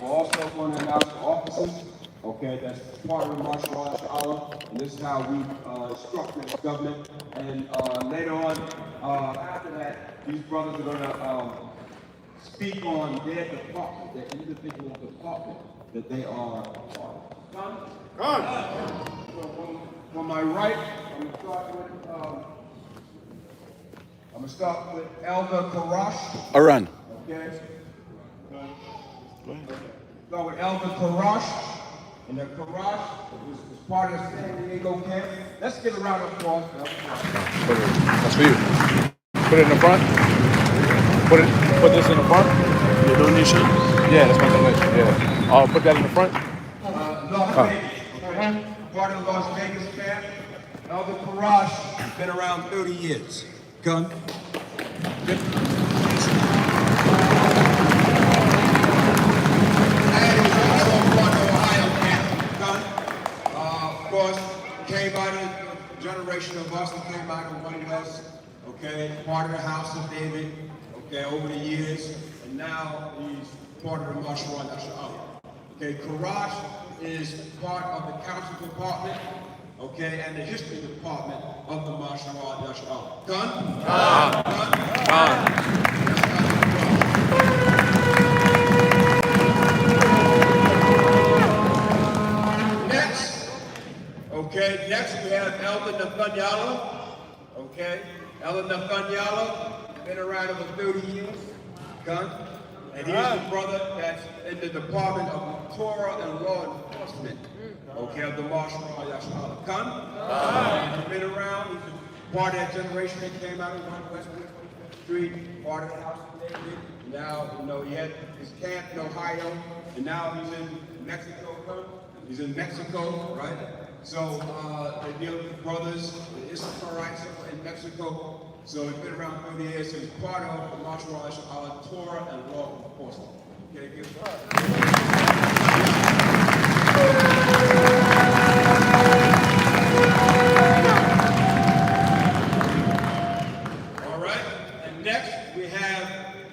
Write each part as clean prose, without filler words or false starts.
we're also going to announce the officers, okay, that's part of the masharah, and this is how we structure this government. And later on, after that, these brothers are going to speak on their department, their individual department that they are a part of. So from my right, I'm going to start with Elder Karash. Aran. Okay. Start with Elder Karash. And the Karash is part of the San Diego camp. Let's give a round of applause for Elder Karash. That's for you. Put it in the front. Put this in the front. Your donation? Yeah, that's my donation. Yeah. I'll put that in the front. Las Vegas. Okay. Part of the Las Vegas camp. Elder Karash has been around 30 years. Gun. Came out of a generation of us that came out of one West, okay, part of the house of David, okay, over the years, and now he's part of the masharah. Okay, Karash is part of the counsel department, okay, and the history department of the masharah. Okay, next we have Elder Nathaniel. Okay, Elder Nathaniel, been around over 30 years. And he's the brother that's in the Department of Torah and Law Enforcement. Okay, of the masharah. He's been around, he's part of that generation that came out of 1 West Street, part of the House of David. Now, you know, he had his camp in Ohio, and now he's in Mexico. He's in Mexico, right? So they deal with the brothers, the Israelites in Mexico. So he's been around 30 years. So he's part of the masharah, Torah and Law Enforcement. Okay, good. All right. And next we have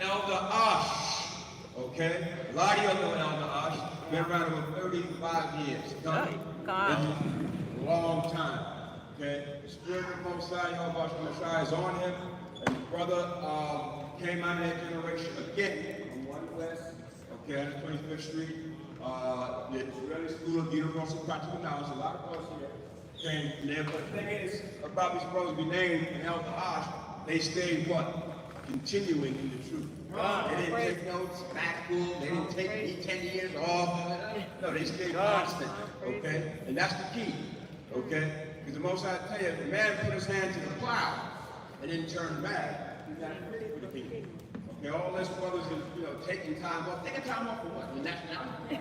Elder Ash. Okay, a lot of you know Elder Ash. Been around over 35 years. Long time. Okay? The Spirit of the Most High, YAHAWAH is on him. And the brother came out of that generation again from 1 West, okay, on 25th Street. The Israeli School of Universal Practical Knowledge. A lot of us here came there. But the thing is, about these brothers be named and Elder Ash, they stayed what? Continuing in the truth. They didn't take notes, back school, they didn't take me 10 years off. No, they stayed constant, okay? And that's the key, okay? Because the most I tell you, if the man put his hand to the plow and didn't turn back, he's not fit for the kingdom. Okay, all this brothers is, you know, taking time off. Taking time off for what? Your nationality?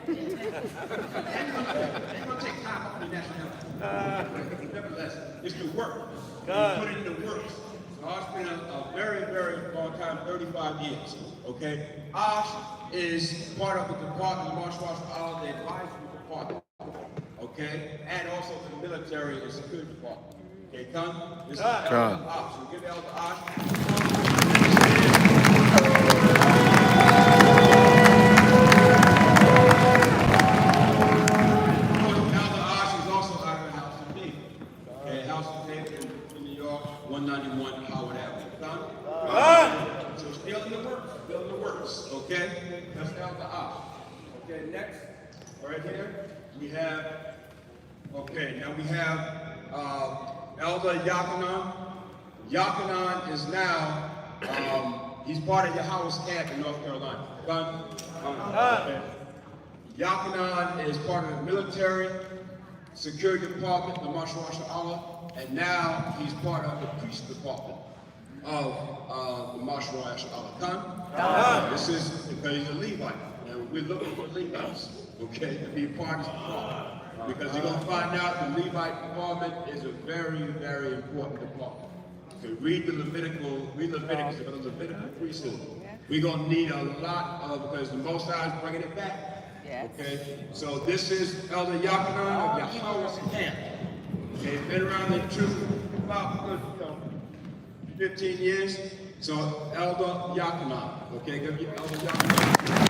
They're going to take time off for your nationality. Nevertheless, it's the work. You put in the work. Ash been a very, very long time, 35 years, okay? Ash is part of the department, the masharah, the advisory department, okay? And also the military and security department, okay? This is Elder Ash. So give Elder Ash. Elder Ash is also out of the House of David, okay? House of David in New York, 191 Howard Avenue. So still in the works, okay? That's Elder Ash. Okay, next, right here, we have, okay, now we have Elder Yachanan. Yachanan is now, he's part of YAHAWAH's camp in North Carolina. Okay. Yachanan is part of the military, security department, the masharah, and now he's part of the priesthood department of the masharah. This is because he's a Levite, and we're looking for Levites, okay, to be part of the department. Because you're going to find out the Levite department is a very, very important department. So read Leviticus about the Levitical priesthood. We're going to need a lot of, because the Most High is bringing it back. Okay, so this is Elder Yachanan of YAHAWAH's camp. Okay, been around the truth about 15 years. So Elder Yachanan. Okay, give you Elder Yachanan.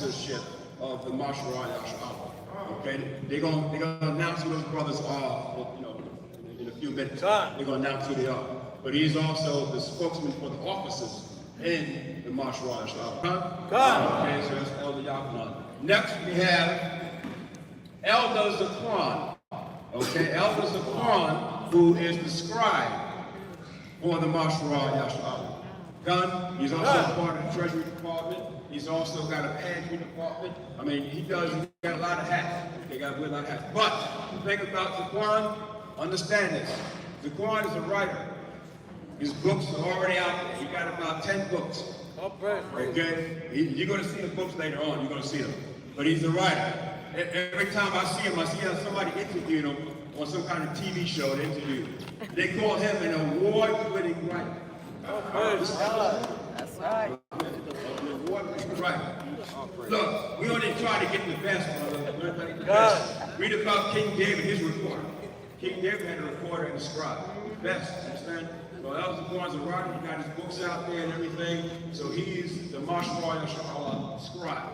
officership of the masharah yasharahla. Okay, they're gonna announce who those brothers are, you know, in a few minutes. They're gonna announce who they are. But he's also the spokesman for the officers in the masharah yasharahla. Okay, so that's Elder Yahawah. Next we have Elder Zakwan. Okay, Elder Zakwan, who is the scribe for the masharah yasharahla. He's also part of the Treasury Department. He's also got a pantry department. I mean, he got a lot of hats. They got a lot of hats. But the thing about Zakwan, understand this. Zakwan is a writer. His books are already out there. He got about 10 books. Okay? You're going to see the books later on. You're going to see them. But he's a writer. Every time I see him, somebody interviewed him on some kind of TV show to interview. They call him an award-winning writer. That's right. Right. Look, we only try to get the best, brother. Read about King David, his reporter. King David had a reporter and a scribe. Best, understand? So Elder Zakwan's a writer, he got his books out there and everything. So he's the masharah yasharahla scribe.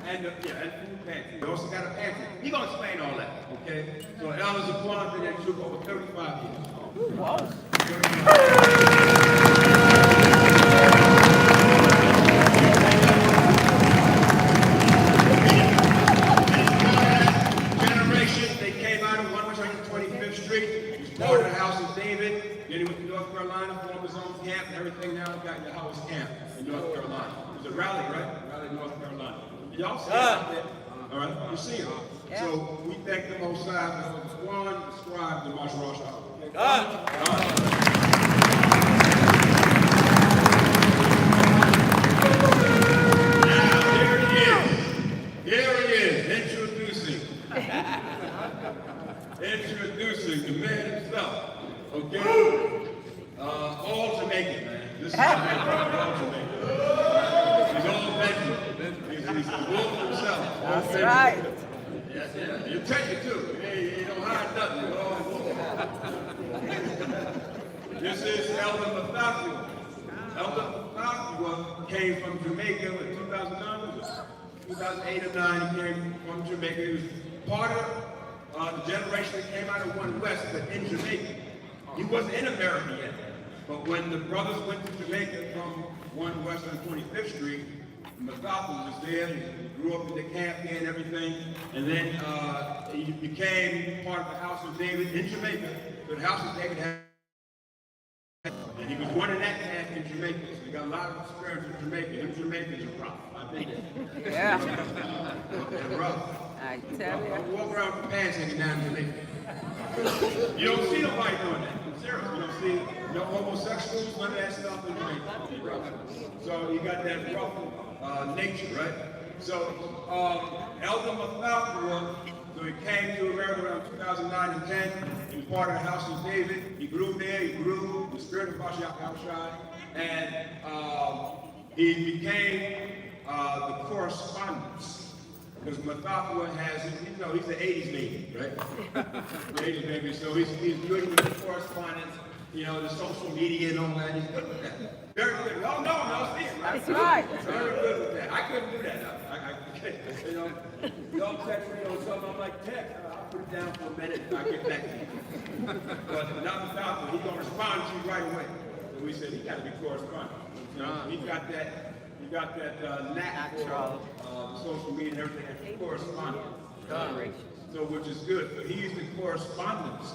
And food pantry. He also got a pantry. He's gonna explain all that, okay? So Elder Zakwan's been in the troop over 35 years. Wow. They came out of 125th Street. He was part of the House of David. Then he went to North Carolina, formed his own camp, and everything now got YAHAWAH's camp in North Carolina. It was a rally, right? Rally in North Carolina. Y'all see it out there? All right, you see it. Yeah. So we thank the Most High for one scribe, the masharah. Introducing the man himself, okay? All Jamaican, man. This is the man, all Jamaican. He's all Benjamin. He's the wolf himself. That's right. Yeah. He'll tell you too. He don't hide nothing. He's all wolf. This is Elder Mathafua. Elder Mathafua came from Jamaica in 2009. 2008 or 9, he came from Jamaica. He was part of the generation that came out of One West, but in Jamaica. He wasn't in America yet. But when the brothers went to Jamaica from One West on 25th Street, Mathafua was there. He grew up in the camp there and everything. And then he became part of the House of David in Jamaica. So the House of David had. And he was one in that camp in Jamaica. So he got a lot of experience in Jamaica. Them Jamaicans are rough. I've been there. Yeah. They're rough. I tell I you. walk around with pants hanging down in Jamaica. You don't see nobody doing that. I'm serious. You don't see no homosexuals, none of that stuff in Jamaica. So you got that rough nature, right? So Elder Mathafua, so he came to America around 2009 and 10. He was part of the House of David. He grew there. He grew in the spirit of Yahawah, and he became the correspondence. Because Mathafua has, you know, he's the 80s baby, right? The 80s baby, so he's good with the correspondence, you know, the social media and all that. He's good with that. Very good. Oh, no, see it, right? That's right. Very good with that. I couldn't do that. You know, don't text me or something. I'm like, text. I'll put it down for a minute and I'll get back to you. But not Mathafua, he's going to respond to you right away. So we said, he got to be correspondent. You know, he got that knack for social media and everything, and correspondence. So which is good. But he's the correspondence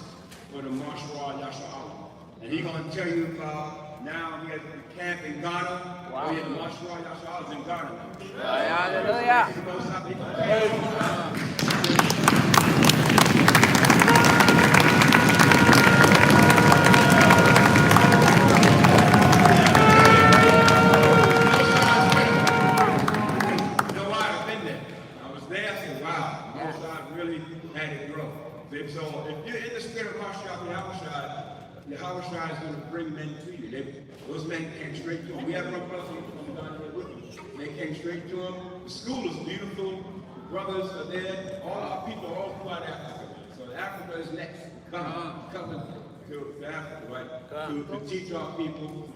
for the masharah yasharahla. And he's going to tell you about now we have the camp in Ghana. Wow. We have the masharah yasharahla in Ghana now. Hallelujah. So if you're in the spirit of YAHAWAH is going to bring men to you. Those men came straight to him. We have no brothers from down here with him. They came straight to him. The school is beautiful. The brothers are there. All our people are all throughout Africa. So Africa is next. Coming to Africa, right? To teach our people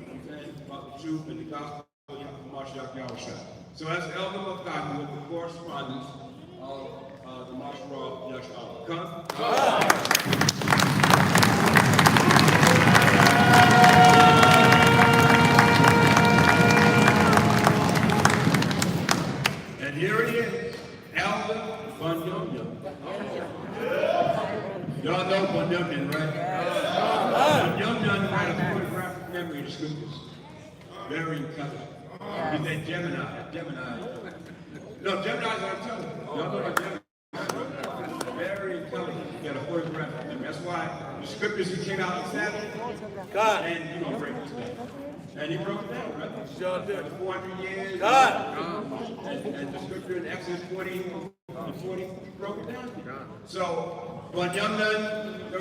about the truth and the gospel of YAHAWAH. So that's Elder McCarthy with the correspondence of the masharah, yasharahla. Come. And here it is, Elder Gofundme. Y'all know Gofundme, right? Gofundme had a photographic memory of the scriptures. Very intelligent. He's a Gemini. No, Gemini's on television. Y'all know about Gemini. Very intelligent. He got a photographic memory. That's why the scriptures he came out on Saturday, and you're going to break it today. And he broke it down, right? Sure did. 400 years. And the scripture in Exodus 40, he broke it down. So, but young man,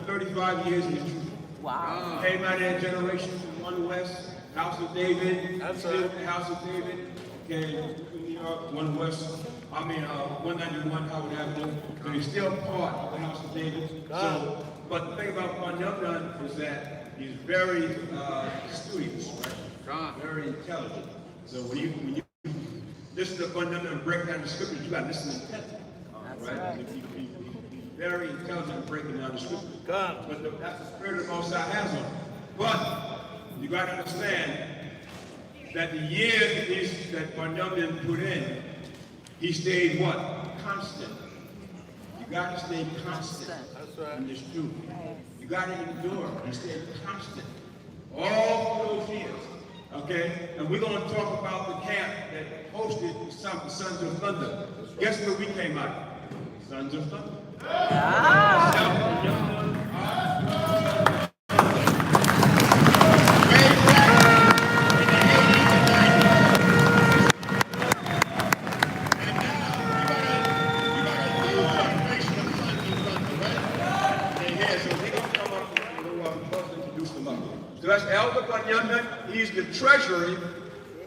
35 years in the truth. Wow. Came out of that generation from One West, House of David. That's still right. the House of David. Came to New York, One West. 191 Howard Avenue. So he's still part of the House of David. So, but the thing about Gofundme is that he's very studious, right? Very intelligent. So when you listen to Gofundme and break down the scriptures, you got to listen intently. Right? He's very intelligent in breaking down the scriptures. But that's the spirit of the Most High has on him. But you got to understand that the years that Gofundme put in, he stayed what? Constant. You got to stay constant in this truth. You got to endure. You stay constant. All through those years. Okay? And we're going to talk about the camp that hosted the Sons of Thunder. Guess where we came out? Sons of Thunder. So that's Elder Gofundme. He's the treasury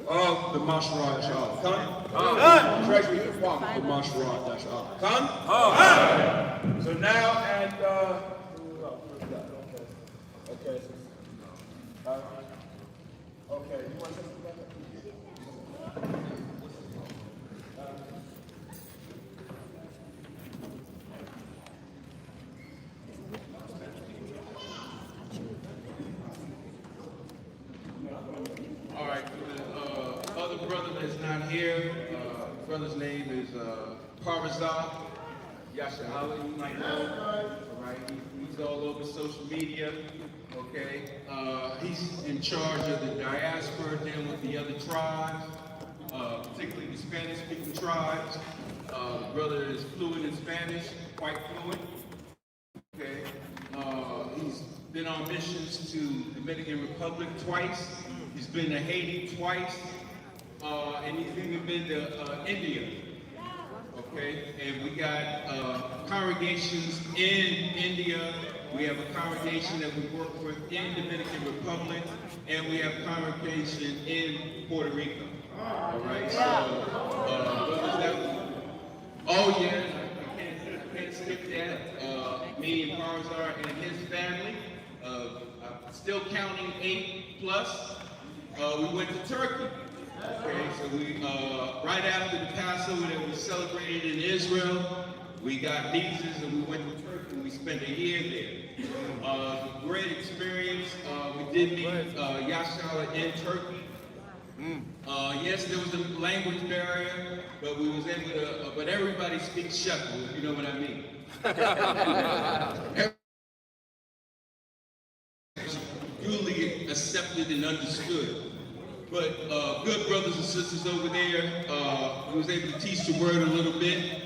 of the masharah, yasharahla. Come? Treasury department of the masharah, yasharahla. Come? So now, and okay. Okay, you want to say something? All right, the other brother that's not here, brother's name is yasharahla, you might know. All right, he's all over social media. Okay, he's in charge of the diaspora, dealing with the other tribes, particularly the Spanish-speaking tribes. The brother is fluent in Spanish, quite fluent. Okay, he's been on missions to Dominican Republic twice. He's been to Haiti twice, and he's even been to India. Okay, and we got congregations in India. We have a congregation that we work with in Dominican Republic, and we have a congregation in Puerto Rico. All right, so what was that? Oh yeah, I can't skip that. Me and Farzar and his family, still counting 8+. We went to Turkey. Okay, so we right after the Passover that was celebrated in Israel, we got visas and we went to Turkey and we spent a year there. Great experience. We did meet yasharahla in Turkey. Yes, there was a language barrier, but we was able to. But everybody speaks shekel, if you know what I mean. Duly accepted and understood. But good brothers and sisters over there, we was able to teach the word a little bit.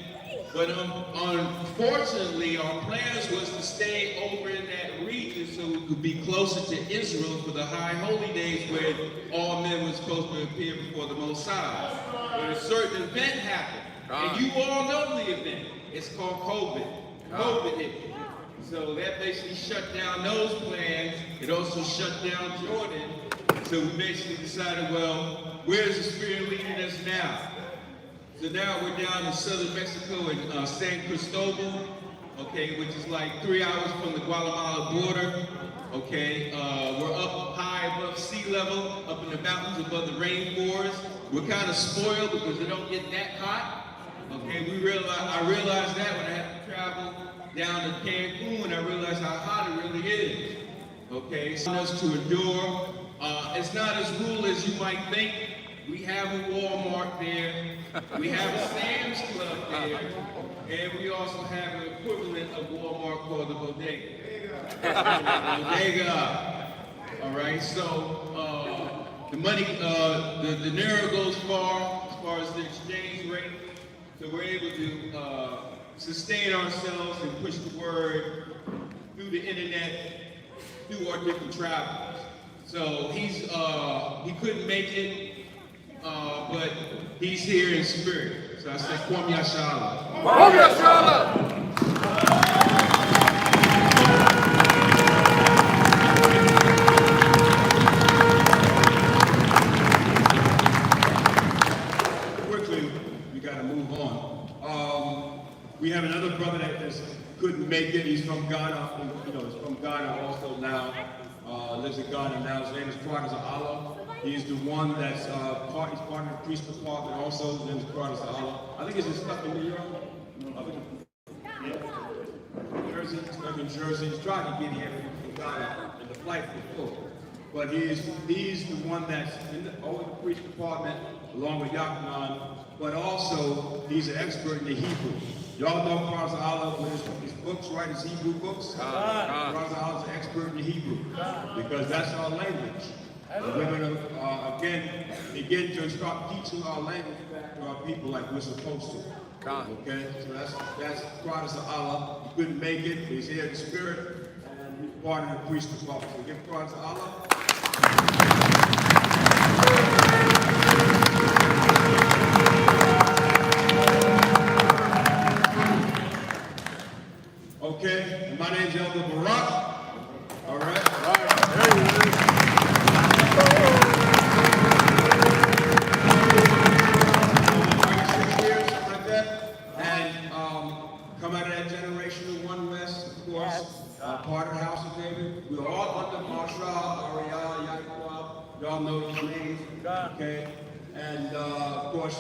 But unfortunately, our plans was to stay over in that region so we could be closer to Israel for the high holy days where all men were supposed to appear before the Most High. But a certain event happened, and you all know the event. It's called COVID. COVID hit. So that basically shut down those plans. It also shut down Jordan. So we basically decided, well, where's the Spirit leading us now? So now we're down in southern Mexico in San Cristobal. okay, which is like 3 hours from the Guatemala border, okay? We're up high above sea level, up in the mountains above the rainforest. We're kind of spoiled because it don't get that hot, okay? I realized that when I had to travel down to Cancun, I realized how hot it really is, okay? So us to endure. It's not as rural as you might think. We have a Walmart there, we have a Sam's Club there, and we also have an equivalent of Walmart called the Bodega. Bodega. All right, so the money, the dinero goes far as far as the exchange rate, so we're able to sustain ourselves and push the word through the internet, through our different travels. So he couldn't make it. But he's here in spirit. So I say, Kwam Yasharahla. Kwam Yasharahla. Quickly, we got to move on. We have another brother that just couldn't make it. He's from Ghana. He's from Ghana also now. Lives in Ghana now. His name is YAHAWAH. He's the one that's he's part of the Priesthood department also. His name is YAHAWAH. I think he's stuck in New York. Yeah. Jersey, stuck in Jersey. He's trying to get here from Ghana, and the flight was full. But he's the one that's in the Priesthood department along with YAHAWAH. But also he's an expert in the Hebrew. Y'all know YAHAWAH with his books, right? His Hebrew books. YAHAWAH is an expert in the Hebrew because that's our language. And we're going to, again, begin to start teaching our language back to our people like we're supposed to. Okay? So that's YAHAWAH. He couldn't make it. He's here in spirit. And he's part of the Priesthood department. So give YAHAWAH. Okay, and my name's Elder Barak. All right. 36 years, something like that. And come out of that generation of One West, of course. Part of the House of David. We're all under masharah, YAHAWAH. Y'all know those names. Okay. And of course,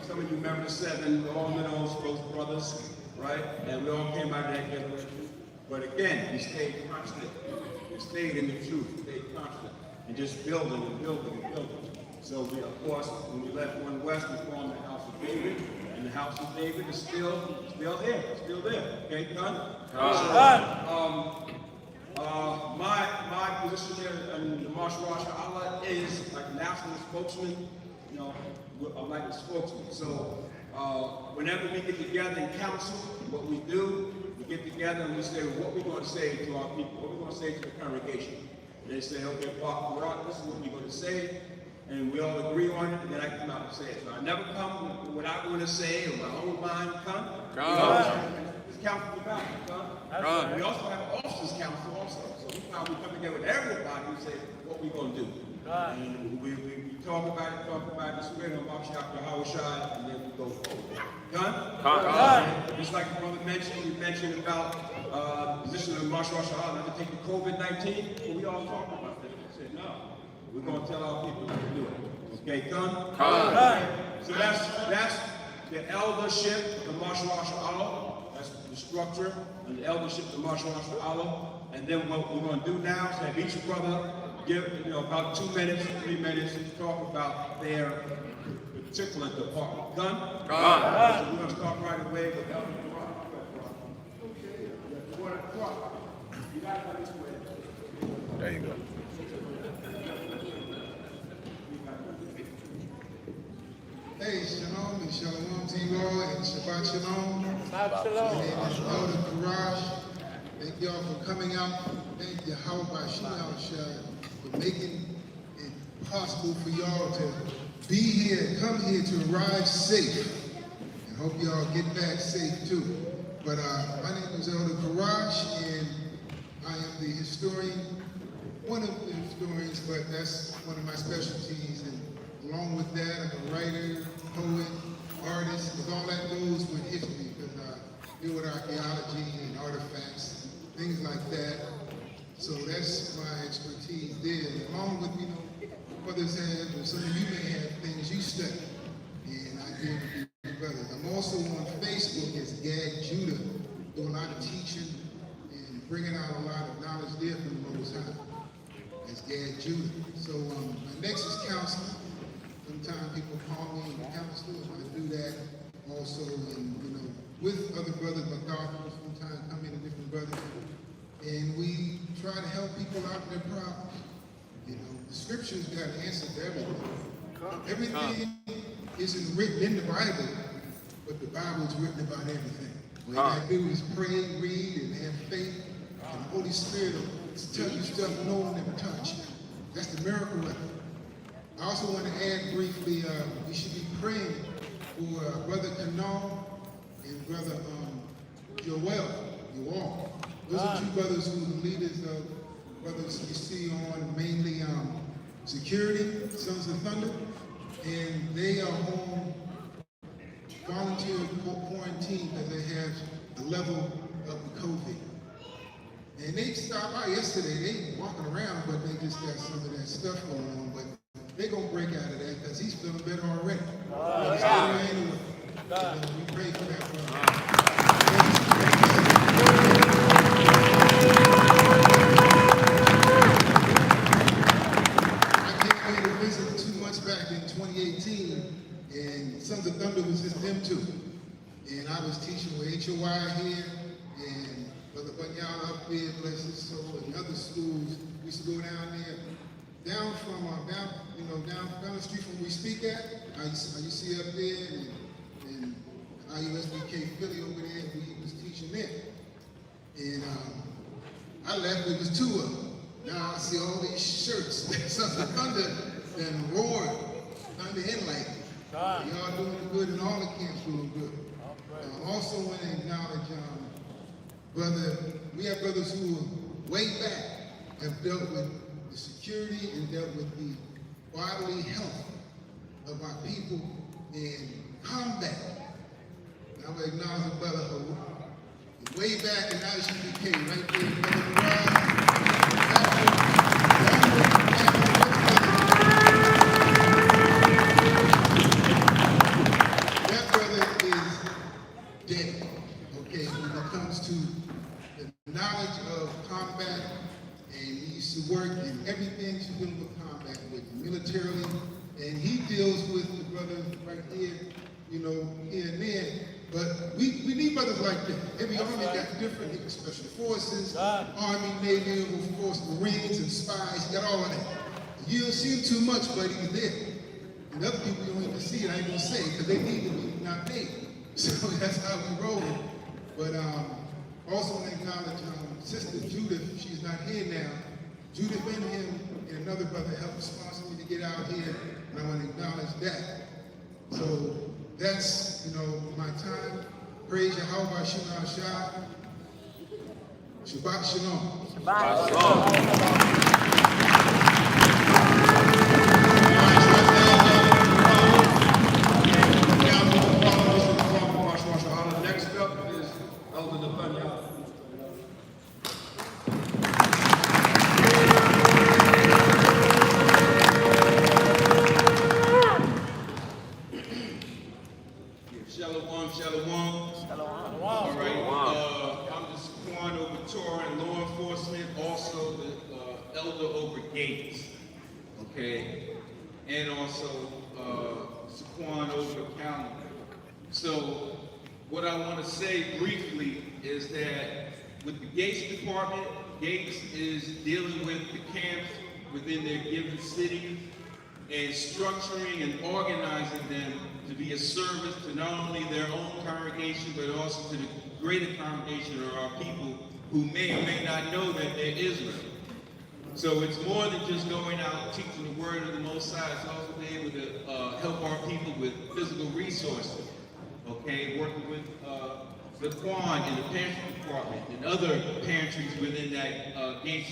some of you remember the 7, all of those brothers. Right? And we all came out of that generation. But again, we stayed constant. We stayed in the truth, stayed constant. And just building and building and building. So we, of course, when we left One West, we formed the House of David. And the House of David is still there. Still there. Okay, done? My position here in the masharah is like national spokesman. I'm like a spokesman. So whenever we get together in council, what we do, we get together and we say, what we're going to say to our people, what we're going to say to the congregation. And they say, okay, this is what we're going to say, and we all agree on it, and then I come out and say it. So I never come with what I want to say or my own mind come. It's council about it. We also have an officers council also. So we come together with everybody and say what we're going to do. And we talk about it, the spirit of YAHAWAH, and then we go forward. Done? Just like the brother mentioned, we mentioned about the position of masharah, never take the COVID-19. Well, we all talked about that. We said, no, we're going to tell our people how to do it. Okay, done? So that's the eldership of the masharah. That's the structure and the eldership of the masharah. And then what we're going to do now is have each brother give about 2 minutes, 3 minutes to talk about their particular department. Done? So we're going to start right away with Elder Barak. There you go. Hey, shalom and shalom to you all, and Shabbat shalom. Shabbat shalom. My name is Elder Barak. Thank y'all for coming out. Thank YAHAWAH for making it possible for y'all to be here, come here to arrive safe. And hope y'all get back safe too. But my name is Elder Karash, and I am the historian, one of the historians, but that's one of my specialties. And along with that, I'm a writer, poet, artist, because all that goes with history. Because deal with archaeology and artifacts, things like that. So that's my expertise there. Along with, others have, and some of you may have things you study. And I deal with these brothers. I'm also on Facebook as Gad Judah, doing a lot of teaching and bringing out a lot of knowledge there from the Most High. As Gad Judah. So my next is counsel. Sometimes people call me counsel. I do that also, and with other brothers, MacArthur, sometimes come in different brothers, and we try to help people out in their problems. The scriptures got answers to everything. Everything isn't written in the Bible, but the Bible is written about everything. What you gotta do is pray, read, and have faith, and the Holy Spirit will tell you stuff no one ever touched. That's the miracle of it. I also want to add briefly, we should be praying for Brother Canal and Brother Joel. Those are two brothers who are the leaders of brothers you see on mainly security, Sons of Thunder, and they are home volunteer quarantine because they have the level of the COVID. And they stopped by yesterday. They walking around, but they just got some of that stuff going on. But they're going to break out of that because he's feeling better already. Anyway, we pray for that brother. I came here to visit 2 months back in 2018, and Sons of Thunder was just them two. And I was teaching with HOI here, and Brother Bunyala up there, bless his soul, and other schools. We used to go down there, down the street from where we speak at. I see up there, and IUSBK Philly over there, we was teaching there. And I left, it was 2 of them. Now I see all these shirts, Sons of Thunder, and Roar, Thunder and Light. Y'all doing good, and all the camps doing good. I also want to acknowledge, we have brothers who way back have dealt with the security and dealt with the bodily health of our people in combat. And I will acknowledge the Brotherhood. Way back in IUSBK, right there, Brother that brother is dead, okay, when it comes to the knowledge of combat, and he used to work in everything to do with combat, with militarily, and he deals with the brothers right here, here and there. But we need brothers like that. Every army got different, special forces, Army, Navy, of course, Marines and spies, you got all of that. You don't see him too much, but he's there. And other people you don't even see it, I ain't gonna say, because they need to be not made. So that's how we roll. But also want to acknowledge Sister Judith, she's not here now. Judith and him and another brother helped sponsor me to get out here, and I want to acknowledge that. So that's, my time. Praise Yahawah Shah. Shabbat Shalom. Shabbat Shalom. Next up is Elder Nathaniel. Shalom. All right. I'm the Squad over Torah and law enforcement, also the elder over gates. Okay, and also Squad over calendar. So what I want to say briefly is that with the Gates Department, Gates is dealing with the camps within their given city and structuring and organizing them to be a service to not only their own congregation, but also to the greater congregation of our people who may or may not know that they're Israel. So it's more than just going out teaching the word of the Most High. It's also being able to help our people with physical resources. Okay, working with the Quan in the pantry department and other pantries within that Gates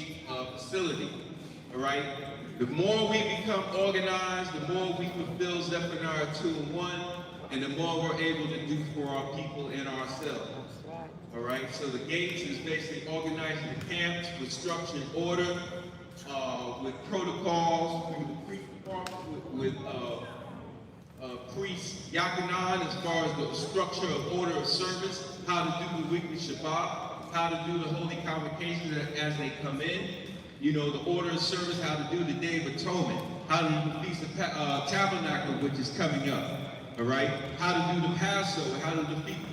facility. All right. The more we become organized, the more we fulfill Zephaniah 2:1, and the more we're able to do for our people and ourselves. right? So the gates is basically organizing the camps with structure and order, with protocols through the priest department, with priest Yakanan as far as the structure of order of service, how to do the weekly Shabbat, how to do the holy convocations as they come in, you know, the order of service, how to do the Day of Atonement, how to do the Feast of Tabernacle, which is coming up, all right? How to do the Passover, how to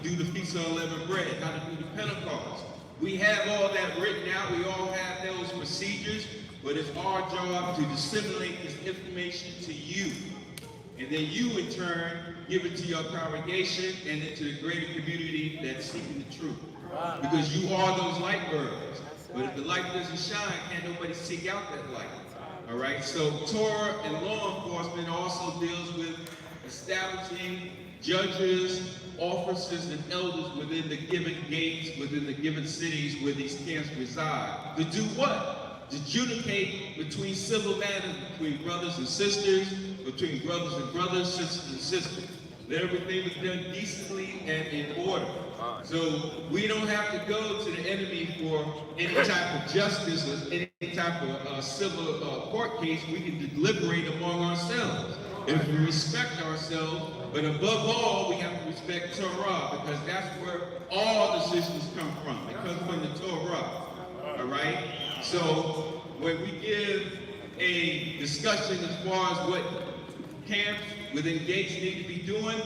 do the Feast of Unleavened Bread, how to do the Pentecost. We have all that written out. We all have those procedures, but it's our job to disseminate this information to you. And then you, in turn, give it to your congregation and then to the greater community that's seeking the truth. Because you are those light bearers. But if the light doesn't shine, can't nobody seek out that light. All right? So Torah and law enforcement also deals with establishing judges, officers, and elders within the given gates, within the given cities where these camps reside. To do what? To adjudicate between civil matters, between brothers and sisters, between brothers and brothers, sisters and sisters. Let everything be done decently and in order. So we don't have to go to the enemy for any type of justice or any type of civil court case. We can deliberate among ourselves if we respect ourselves. But above all, we have to respect Torah, because that's where all decisions come from. They come from the Torah. All right? So when we give a discussion as far as what camps within gates need to be doing,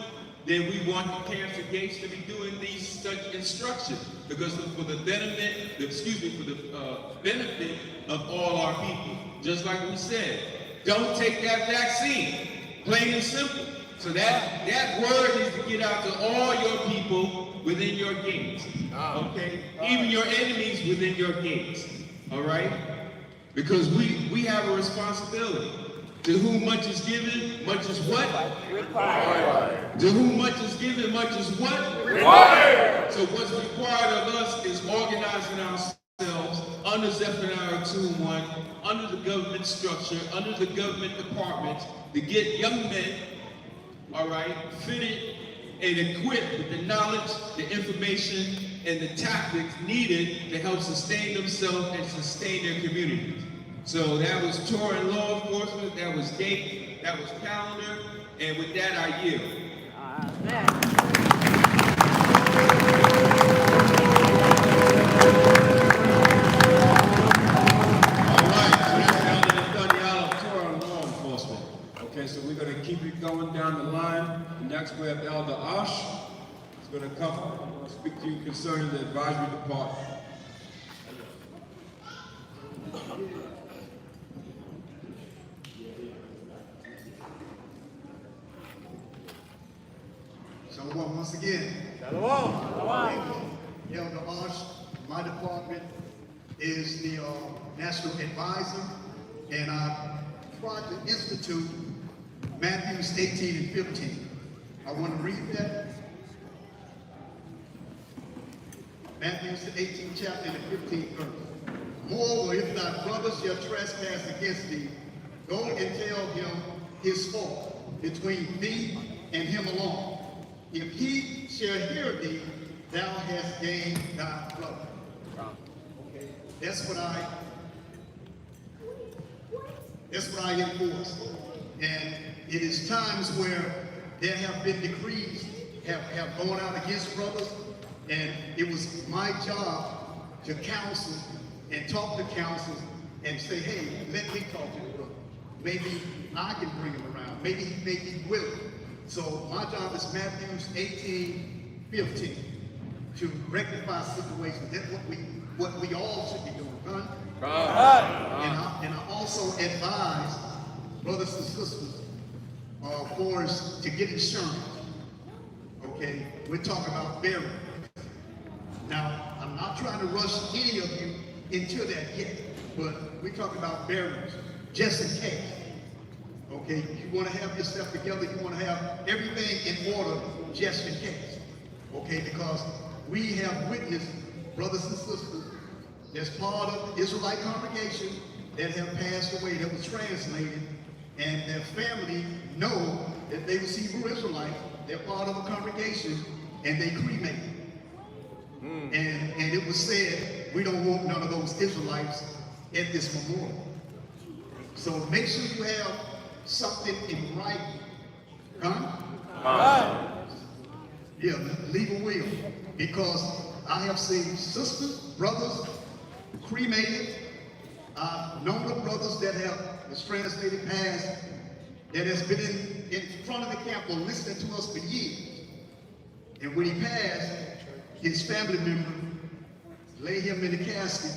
then we want the camps and gates to be doing these such instructions, because for the benefit, benefit of all our people. Just like we said, don't take that vaccine, plain and simple. So that word needs to get out to all your people within your gates, okay? Even your enemies within your gates, all right? Because we have a responsibility. To whom much is given, much is what? Required. To whom much is given, much is what? Required. So what's required of us is organizing ourselves under Zephaniah 2:1, under the government structure, under the government departments, to get young men, all right, fitted and equipped with the knowledge, the information, and the tactics needed to help sustain themselves and sustain their communities. So that was Torah and law enforcement, that was gate, that was calendar, and with that I yield. Amen. All right, so that's Elder Nathaniel of Torah and law enforcement. Okay, so we're going to keep it going down the line. Next we have Elder Ash. He's going to come and speak to you concerning the advisory department. Shalom once again. Shalom. Elder Ash, my department is the National Advisor, and I tried to institute Matthews 18 and 15. I want to read that. Matthews the 18th chapter and the 15th verse. Moreover, if thy brother shall trespass against thee, go and tell him his fault between thee and him alone. If he shall hear thee, thou hast gained thy brother. Okay, that's what I enforce. And it is times where there have been decrees have gone out against brothers, and it was my job to counsel and talk to counsel and say, hey, let me talk to the brother. Maybe I can bring him around. Maybe he may be willing. So my job is Matthews 18:15, to rectify situations. That's what we all should be doing, huh? And I also advise brothers and sisters for us to get insurance. Okay, we're talking about burial. Now, I'm not trying to rush any of you into that yet, but we're talking about burials, just in case. Okay, you want to have yourself together, you want to have everything in order just in case. Okay, because we have witnessed brothers and sisters that's part of the Israelite congregation that have passed away, that was translated, and their family know that they was Hebrew Israelites, they're part of a congregation, and they cremated. And it was said, we don't want none of those Israelites at this memorial. So make sure you have something in writing. Huh? Yeah, leave a will. Because I have seen sisters, brothers, cremated. I've known of brothers that have, as translated past, that has been in front of the camp or listening to us for years. And when he passed, his family member laid him in the casket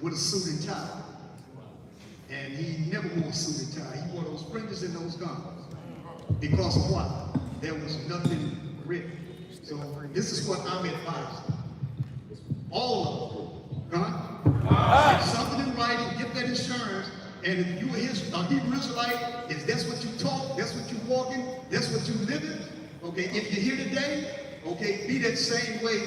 with a suit and tie. And he never wore a suit and tie. He wore those fringes and those garments. Because of what? There was nothing written. So this is what I'm advising. All of them. Have something in writing, get that insurance, and if you are a Hebrew Israelite, if that's what you talk, that's what you walk in, that's what you live in, okay, if you're here today, okay, be that same way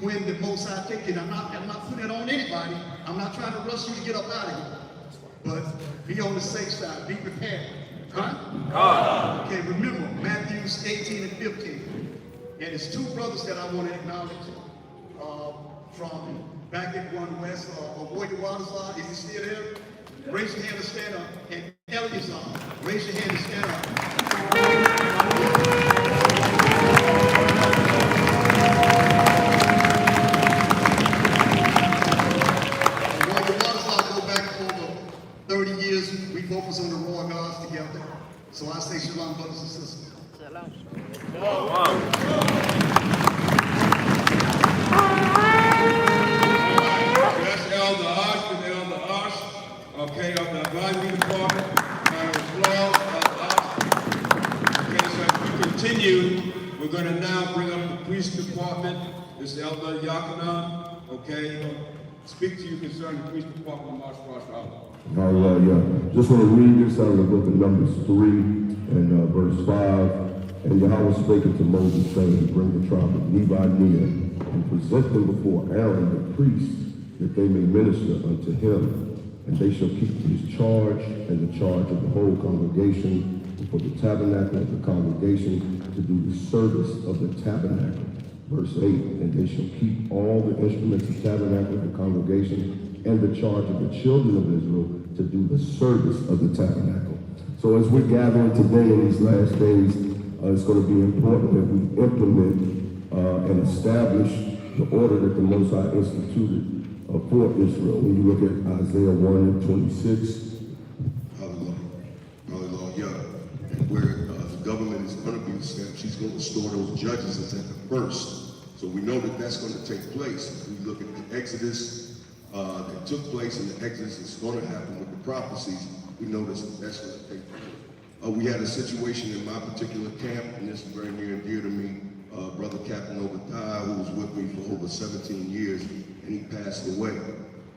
when the Most High take it. I'm not putting it on anybody. I'm not trying to rush you to get up out of here. But be on the safe side, be prepared. Okay, remember, Matthew 18 and 15. And it's two brothers that I want to acknowledge from back in One West, YAHAWAH, is he still there? Raise your hand and stand up. And Eleazar, raise your hand and stand up. YAHAWAH go back over 30 years. We focus on the Royal Guards together. So I say shalom, brothers and sisters. Shalom. That's Elder Osh and Elder Osh, okay, of the advisory department. Round of applause, Elder Osh. Okay, so as we continue, we're going to now bring up the priest department. This is Elder YAHAWAH, okay. Speak to you concerning the priest department of Yeah. Just want to read this out of the book of Numbers 3 and verse 5. And Yahweh spake unto Moses, saying, bring the tribe of Levi near, and present them before Aaron the priest, that they may minister unto him. And they shall keep his charge and the charge of the whole congregation, and for the tabernacle of the congregation, to do the service of the tabernacle. Verse 8, and they shall keep all the instruments of tabernacle of the congregation, and the charge of the children of Israel, to do the service of the tabernacle. So as we're gathering today in these last days, it's going to be important that we implement and establish the order that the Most High instituted for Israel. When you look at Isaiah 1 and 26. Hallelujah. And where the government is going to be established, he's going to restore those judges as at the first. So we know that that's going to take place. If we look at the Exodus that took place in the Exodus, it's going to happen with the prophecies. We know that's going to take place. We had a situation in my particular camp, and this is very near and dear to me. Brother Captain Obadiah, who was with me for over 17 years, and he passed away.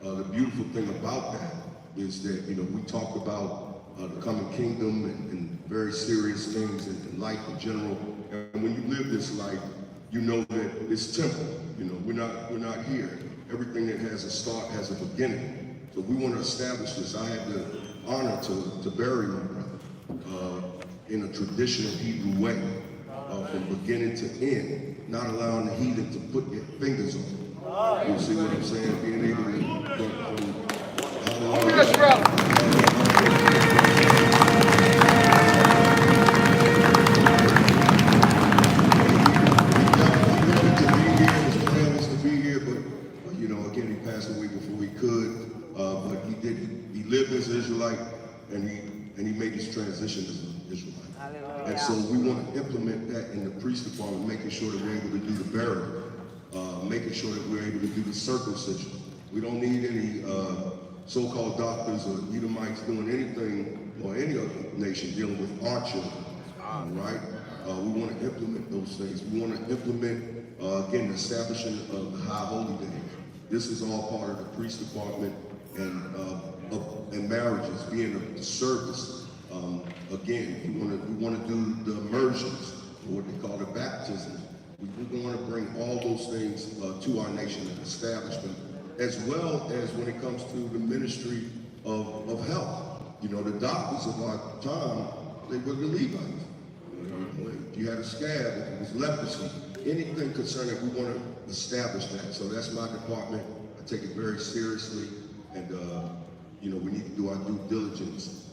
The beautiful thing about that is that, we talked about the coming kingdom and very serious things in life in general. And when you live this life, you know that it's temporal. We're not here. Everything that has a start has a beginning. So we want to establish this. I had the honor to bury my brother in a traditional Hebrew way, from beginning to end, not allowing the heathen to put their fingers on it. You see what I'm saying? Being able to go from Yes, brother. to be here, but again, he passed away before he could. But he lived as an Israelite, and he made his transition as an Israelite. Hallelujah. And so we want to implement that in the priest department, making sure that we're able to do the burial, making sure that we're able to do the circumcision. We don't need any so-called doctors or Edomites doing anything, or any other nation dealing with our children, right? We want to implement those things. We want to implement, again, the establishing of the high holy days. This is all part of the priest department and marriages, being a service. Again, we want to do the immersions, or what they call the baptism. We want to bring all those things to our nation and establishment, as well as when it comes to the ministry of health. The doctors of our time, they were the Levites. If you had a scab, if it was leprosy, anything concerning, we want to establish that. So that's my department. I take it very seriously, and you know, we need to do our due diligence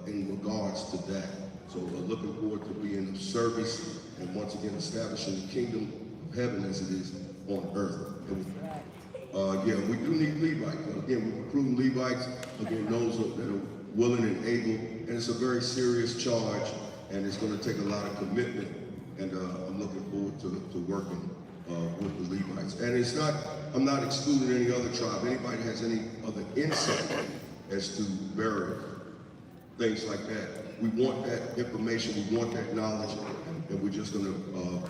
in regards to that. So we're looking forward to being of service and once again establishing the kingdom of heaven as it is on earth. And, yeah, we do need Levites. Again, we're recruiting Levites, again, those that are willing and able, and it's a very serious charge, and it's going to take a lot of commitment, and I'm looking forward to working with the Levites. And it's not, I'm not excluding any other tribe. Anybody has any other insight as to burial, things like that. We want that information, we want that knowledge, and we're just going to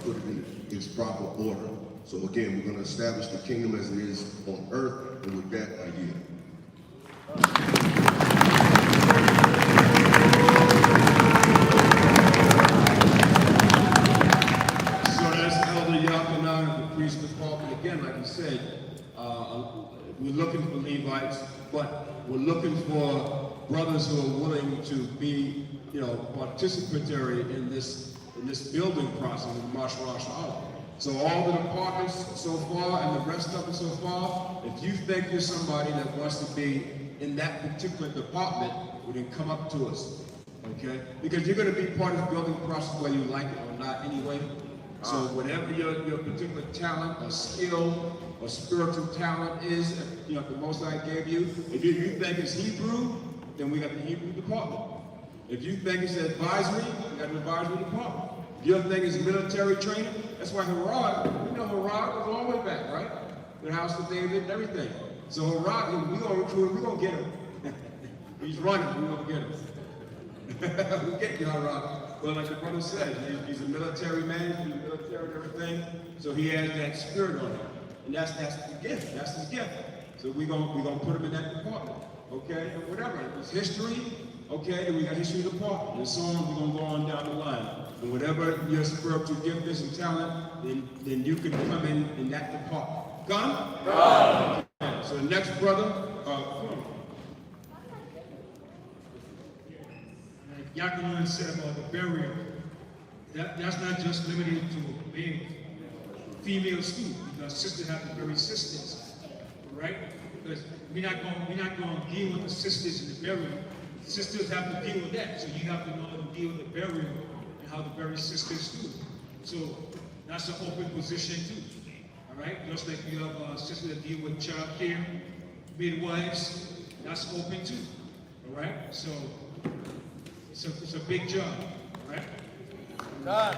put it in its proper order. So again, we're going to establish the kingdom as it is on earth, and with that, I yield. So that's Elder Yahawah of the Priest Department. Again, like you said, we're looking for Levites, but we're looking for brothers who are willing to be, you know, participatory in this building process of masharah. So all the departments so far and the rest of it so far, if you think there's somebody that wants to be in that particular department, well, then come up to us, okay? Because you're going to be part of the building process whether you like it or not anyway. So whatever your particular talent or skill or spiritual talent is, you know, the Most High gave you, if you think it's Hebrew, then we got the Hebrew department. If you think it's advisory, we got the advisory department. If you think it's military training, that's why Herod, you know Herod was all the way back, right? The house of David and everything. So Herod, we're going to recruit him, we're going to get him. He's running, we're going to get him. We'll get Herod. But like the brother said, he's a military man, he's in the military and everything, so he has that spirit on him. And that's the gift, that's his gift. So we're gonna put him in that department, okay? Whatever, it's history, okay, and we got history department, and so on, we're gonna go on down the line. And whatever your spiritual gift is and talent, then you can come in that department. Come? God. So the next brother, Yahawan said about the burial, that's not just limited to being female students, because sisters have to bury sisters, right? Because we're not going to deal with the sisters in the burial. Sisters have to deal with that, so you have to know how to deal with the burial and how to bury sisters too. So that's an open position too, all right? Just like you have sisters that deal with child care, midwives, that's open too, all right? So it's a big job, right? God.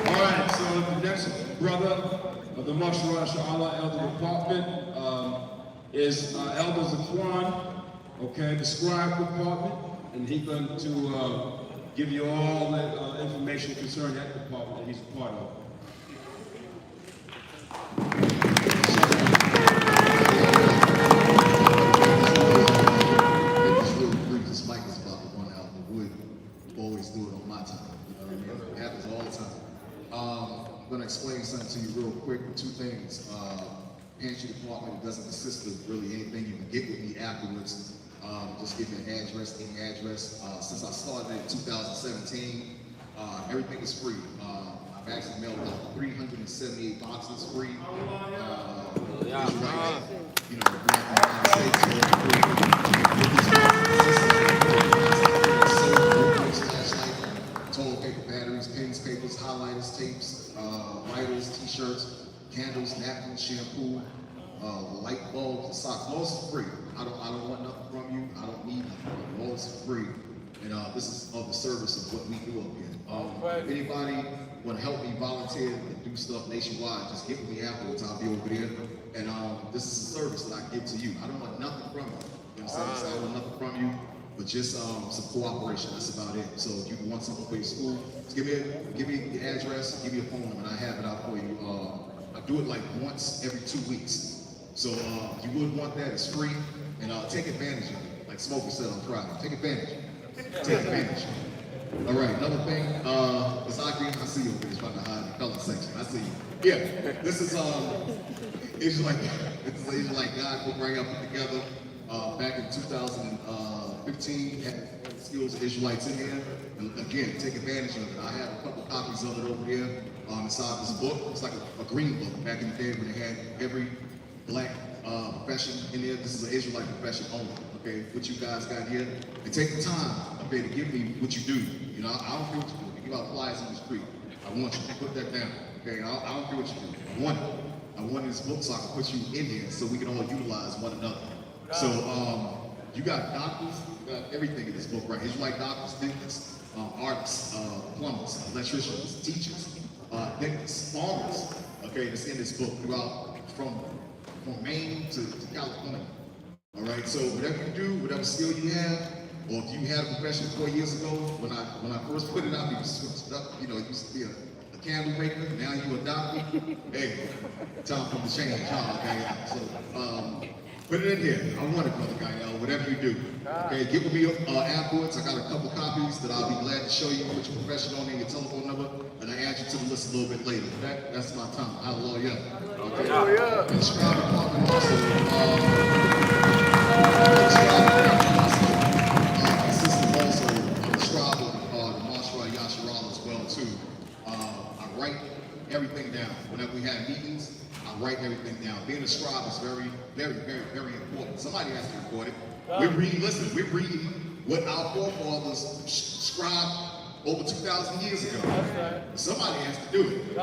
all right, so the next brother of the masharah elder department is Elder Zaquan, okay, the Scribe department, and he's going to give you all the information concerning that department that he's a part of. Always do it on my time. You know what I mean? It happens all the time. I'm going to explain something to you real quick. Two things. Pantry department doesn't consist of really anything. You can get with me afterwards. Just give me an address, any address. Since I started in 2017, everything is free. I've actually mailed out 378 boxes free. You know, toilet paper, batteries, pens, papers, highlighters, tapes, lighters, t-shirts, candles, napkins, shampoo, light bulbs, socks. All this is free. I don't want nothing from you. I don't need nothing from you. All this is free. And this is of the service of what we do up here. If anybody want to help me volunteer and do stuff nationwide, just get with me afterwards. I'll be over there. And this is a service that I give to you. I don't want nothing from you. You know what I'm saying? I don't want nothing from you. But just some cooperation, that's about it. So if you want something for your school, just give me the address, give me a phone number, and I have it out for you. I do it like once every 2 weeks. So you would want that, it's free, and take advantage of it. Like Smokey said on Friday, take advantage. Take advantage. All right, another thing, I see you over there trying to hide the color section. I see you. Yeah, this is, it's like God will bring up together. Back in 2015, had skills of Israelites in there. And again, take advantage of it. I have a couple copies of it over there inside this book. It's like a green book back in the day when they had every black profession in there. This is an Israelite profession only. Okay, what you guys got here, and take the time, okay, to give me what you do. You know, I don't care what you do. If you give out flyers in the street, I want you to put that down. Okay, I don't care what you do. I want it. I want this book so I can put you in here so we can all utilize one another. So you got doctors, you got everything in this book, right? Israelite doctors, dentists, artists, plumbers, electricians, teachers, dentists, farmers. Okay, that's in this book throughout from Maine to California. All right, so whatever you do, whatever skill you have, or if you had a profession 4 years ago, when I first put it out, you switched up. You know, you used to be a candle maker, now you a doctor. Hey, time for the change, huh? Okay, so put it in here. I want it, Brother Gael, whatever you do. Okay, get with me afterwards. I got a couple copies that I'll be glad to show you. Put your profession on there, your telephone number, and I add you to the list a little bit later. Okay? That's my time. Hallelujah. Okay. And Scribe department also. Consistent also of the Scribe of the masharah, yasharahla as well too. I write everything down. Whenever we have meetings, I write everything down. Being a scribe is very, very, very, very important. Somebody has to record it. We're reading what our forefathers scribed over 2,000 years ago. Somebody has to do it.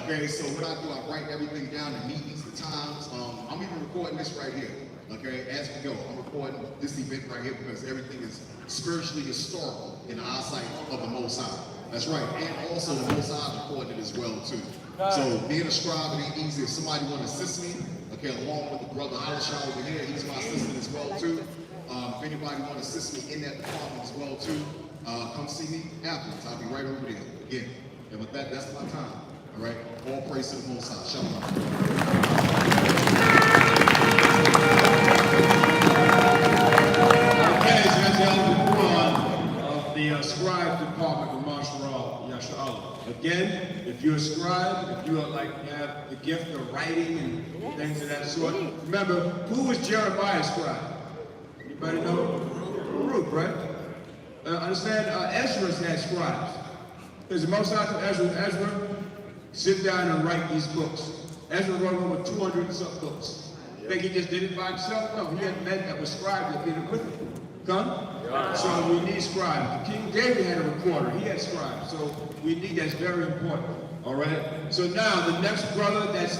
Okay, so what I do, I write everything down, the meetings, the times. I'm even recording this right here. Okay, as we go, I'm recording this event right here because everything is spiritually historical in the eyesight of the Most High. That's right, and also the Most High is recording it as well too. So being a scribe, it ain't easy. If somebody want to assist me, okay, along with the brother Alisha over here, he's my assistant as well too. If anybody want to assist me in that department as well too, come see me afterwards. I'll be right over there again. And with that, that's my time. All right, all praise to the Most High. Shalom. Okay, so that's Elder Quran of the Scribe department of masharah, yasharahla. Again, if you're a scribe, if you are like have the gift of writing and things of that sort, remember, who was Jeremiah's scribe? Anybody know? Baruch, right? Understand, Ezra's had scribes. There's the most out of Ezra, sit down and write these books. Ezra wrote over 200 and some books. Think he just did it by himself? No, he had men that were scribes that did it with him. Come? So we need scribes. King David had a recorder. He had scribes. So we need, that's very important. All right? So now the next brother that's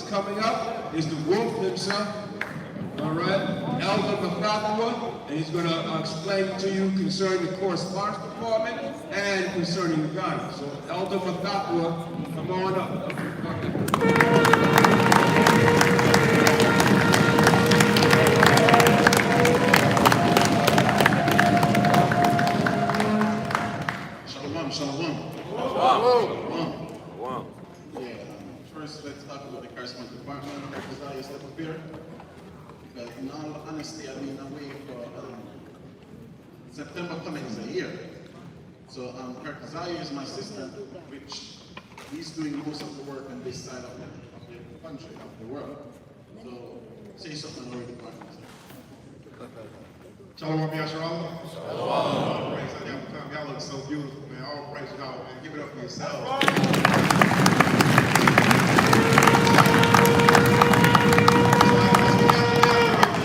coming up, is the wolf himself. All right? Elder Mathathua, and he's going to explain to you concerning the correspondence department and concerning the Ghana. So Elder Mathathua, come on up. Shalom. Yeah, first let's talk about the correspondence department. Keziah, step up here. Because in all honesty, I've been away for September coming is a year. So Keziah is my assistant, which he's doing most of the work on this side of the country, of the world. So say something on the department. Shalom, yasharahla. Shalom. Praise God. Y'all look so beautiful, man. All praise God, man. Give it up for yourselves.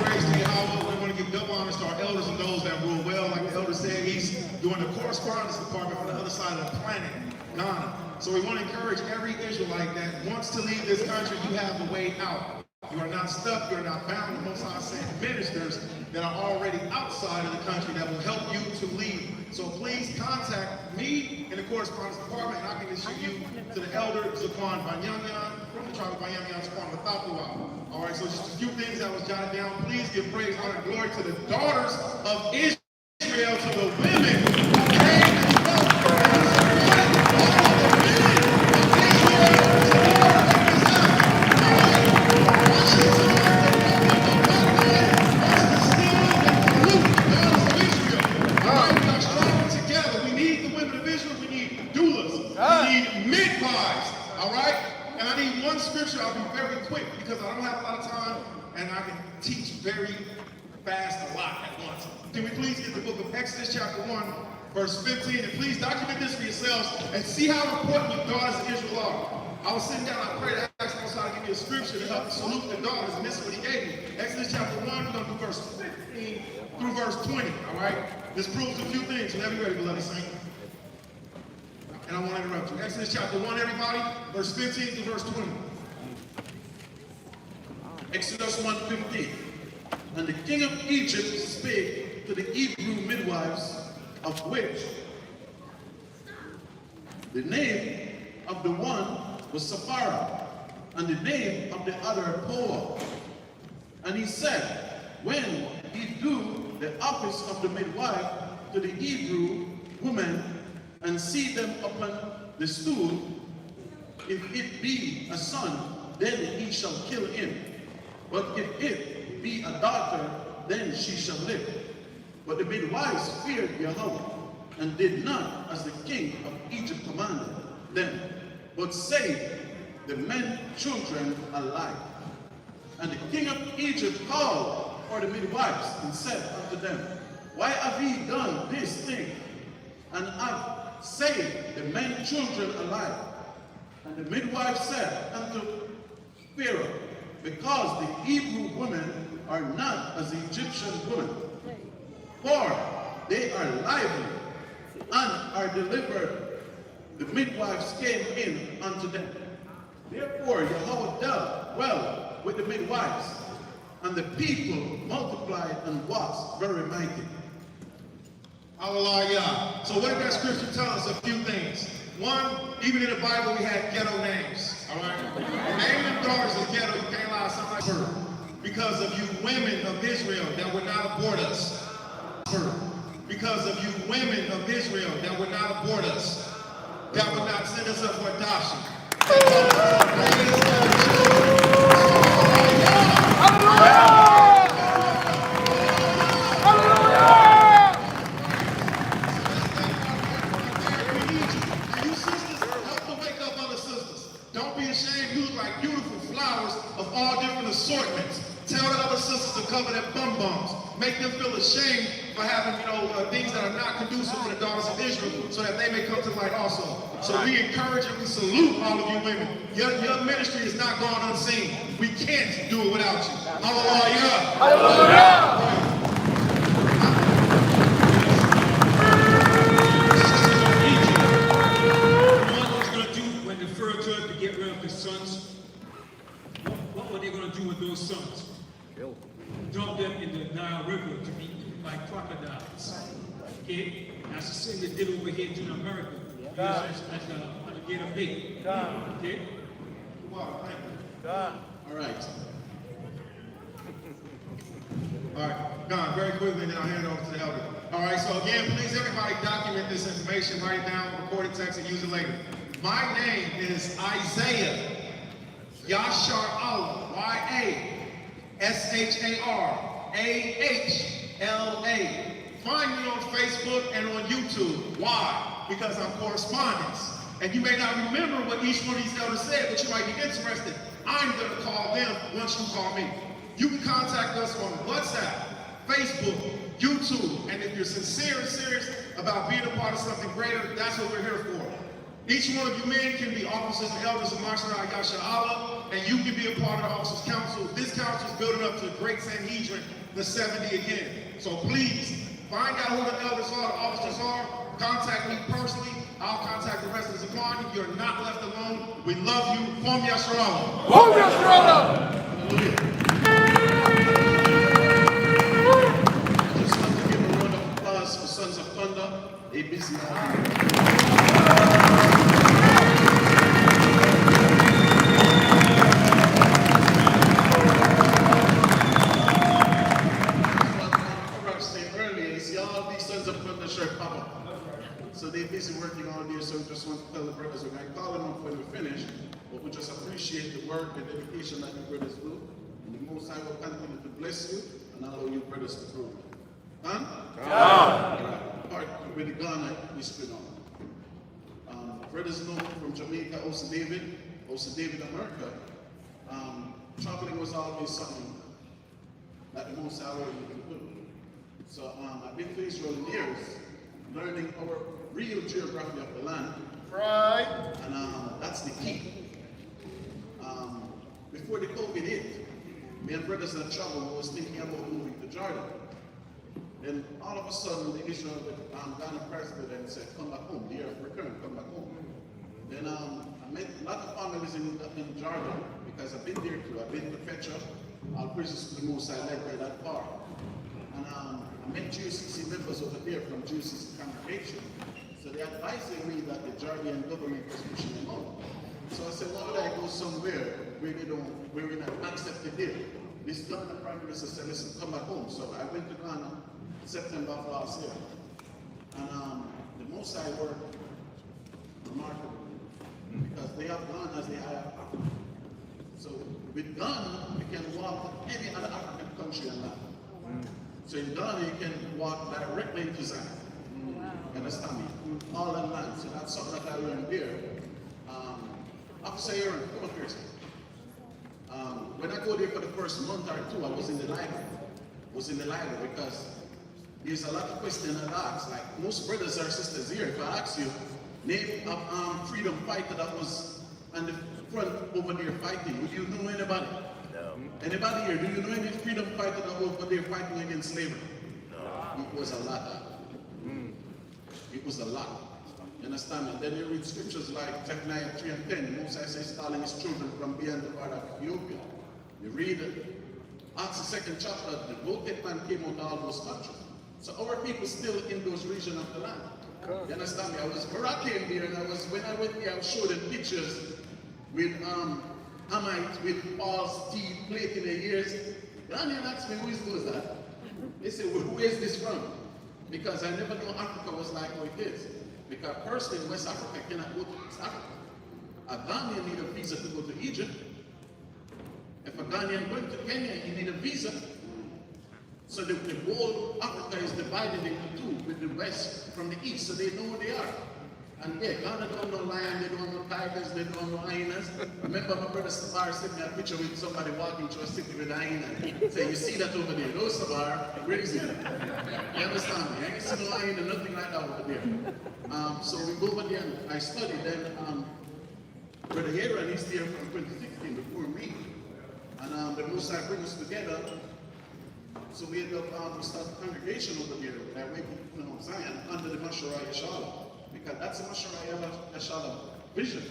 Praise to Yahawah. We want to give double honors to our elders and those that rule well. Like the elder said, he's doing the correspondence department from the other side of the planet, Ghana. So we want to encourage every Israelite that wants to leave this country, you have the way out. You are not stuck, you are not bound. The Most High sent ministers that are already outside of the country that will help you to leave. So please contact me in the correspondence department, and I can issue you to the elder Zaquan Banyanyan from the tribe of Banyanyan, Zaquan Mathathua. All right, so just a few things that was jotted down. Please give praise, honor, and glory to the daughters of Israel, to the women who came and spoke. Scripture, I'll be very quick because I don't have a lot of time and I can teach very fast a lot at once. Can we please get the book of Exodus chapter 1, verse 15, and please document this for yourselves and see how important the daughters of Israel are. I was sitting down, I prayed, I asked Moses how to give me a scripture to help me salute the daughters, and this is what he gave me. Exodus chapter 1, we're going to do verse 15 through verse 20, all right? This proves a few things. Whenever you're ready, beloved saint. And I won't interrupt you. Exodus chapter 1, everybody, verse 15 through verse 20. Exodus 1:15. And the king of Egypt spake to the Hebrew midwives, of which the name of the one was Sapphira, and the name of the other Poa. And he said, when he do the office of the midwife to the Hebrew woman, and see them upon the stool, if it be a son, then he shall kill him. But if it be a daughter, then she shall live. But the midwives feared Yahawah, and did not as the king of Egypt commanded them, but saved the men children alive. And the king of Egypt called for the midwives, and said unto them, why have ye done this thing, and have saved the men children alive? And the midwife said unto Pharaoh, because the Hebrew women are not as the Egyptian women, for they are lively and are delivered. The midwives came in unto them. Therefore Yahawah dealt well with the midwives, and the people multiplied and was very mighty. Hallelujah. So what did that scripture tell us? A few things. One, even in the Bible we had ghetto names. All right? The name of the daughters is ghetto. You can't lie, sound like her. Because of you women of Israel that would not abort us. Her. Because of you women of Israel that would not abort us. That would not send us up for adoption. Assortments. Tell the other sisters to cover their bum bums. Make them feel ashamed for having, things that are not conducive for the daughters of Israel, so that they may come to light also. So we encourage and we salute all of you women. Your ministry is not gone unseen. We can't do it without you. Hallelujah. Hallelujah. What was going to do when the Pharaoh tried to get rid of his sons? What were they going to do with those sons? Dump them in the Nile River to be eaten by crocodiles. Okay? That's the same they did over here in America. As alligator bait. Okay? Wow, thank you. All right. All right, gone very quickly, and then I'll hand it over to the elder. All right, so again, please everybody document this information, write it down, record it, text it, use it later. My name is Isaiah Yasharahla, YASHARAHLA. Find me on Facebook and on YouTube. Why? Because I'm correspondence. And you may not remember what each one of these elders said, but you might be interested. I'm going to call them once you call me. You can contact us on WhatsApp, Facebook, YouTube, and if you're sincere and serious about being a part of something greater, that's what we're here for. Each one of you men can be officers and elders of masharah, yasharahla, and you can be a part of the officers' council. This council is building up to the great Sanhedrin, the 70 again. So please, find out who the elders are, the officers are, contact me personally, I'll contact the rest of the Zakwani. You're not left alone. We love you. Form yasharahla. Form yasharahla. Hallelujah. Just want to give a round of applause for Sons of Thunder. They busy now. So they're busy working all day, so we just want to tell the brothers, we're going to call them up when we finish, but we just appreciate the work, the dedication that you brothers do, and the Most High will continue to bless you, and allow you brothers to grow. Huh? Part with the Ghana, we spin on. Brothers know from Jamaica, also David, America. Traveling was always something that the Most High Lord you can put. So I've been to Israel in years, learning our real geography of the land. Right. And that's the key. Before the COVID hit, me and brothers in trouble was thinking about moving to Jordan. Then all of a sudden, the Israel Ghana president said, come back home, the year of return, come back home. Then I met a lot of families in Jordan, because I've been there too. I've been to Petra, all praises to the Most High led by that part. And I met GCC members over there from GCC congregation. So they advising me that the Jordanian government was pushing them out. So I said, why would I go somewhere where we're not accepted there? This Ghana Prime Minister said, listen, come back home. So I went to Ghana September of last year. And the Most High worked remarkable, because they have Ghana as the eye of Africa. So with Ghana, you can walk to any other African country and land. So in Ghana, you can walk directly into Zion. You understand me? All in land. So that's something that I learned there. Officer Aaron, come up here. When I go there for the first month or two, I was in the library. Because there's a lot of questions I ask. Like most brothers or sisters here, if I ask you, name a freedom fighter that was on the front over there fighting, would you know anybody? No. Anybody here, do you know any freedom fighter that was over there fighting against slavery? No. It was a lot. It was a lot. You understand? And then you read scriptures like Zephaniah 3 and 10. Moses says calling his children from beyond the border of Ethiopia. You read Acts the 2nd chapter, the goat man came out of all those countries. So our people still in those regions of the land. You understand me? Where I came there, and when I went there, I was showing them pictures with Hamites with Paul's teeth, plate in their ears. Ghanaian asked me, who is that? They said, well, who is this from? Because I never knew Africa was like what it is. Because a person in West Africa cannot go to East Africa. A Ghanaian need a visa to go to Egypt. If a Ghanaian going to Kenya, he need a visa. So the whole Africa is divided into two, with the west from the east, so they know where they are. And yeah, Ghana don't know lion, they don't know tigers, they don't know hyenas. Remember my brother Sabar sent me a picture with somebody walking through a city with a hyena. Say, you see that over there? No, Sabar, where is it? You understand me? I ain't see no hyena, nothing like that over there. So we go over there and I study. Then Brother Aaron is there from 2016 before me. And the Most High bring us together. So we end up, we start a congregation over there that way, Zion, under the masharah yasharahla. Because that's the masharah yasharahla vision.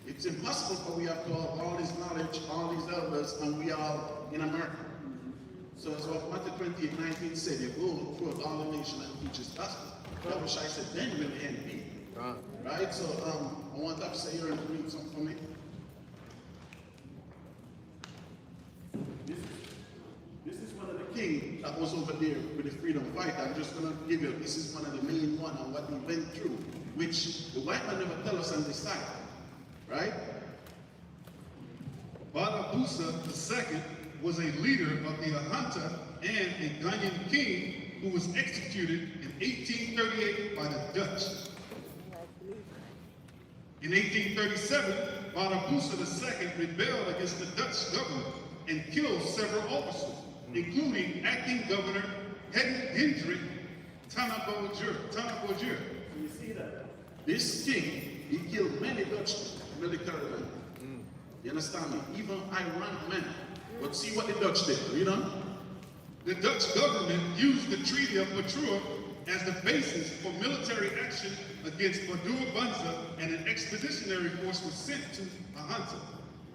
It's impossible for we have to have all this knowledge, all these elders, and we are in America. So as what Matthew 28:19 said, you go throughout all the nation and teach his gospel. That which I said, then will the end be. Right? So I want to say here and read something for me. This is one of the kings that was over there with the freedom fighter. I'm just going to give you, this is one of the main one and what he went through, which the white man never tell us on this side. Right? Badabusa II was a leader of the Ahanta and a Ghanaian king who was executed in 1838 by the Dutch. In 1837, Badabusa II rebelled against the Dutch government and killed several officers, including acting governor Hendrik Tannenboer. You see that? This king, he killed many Dutch military men. You understand me? Even Ironic men. But see what the Dutch did, you know? The Dutch government used the Treaty of Matrua as the basis for military action against Badua Banza, and an expeditionary force was sent to Ahanta.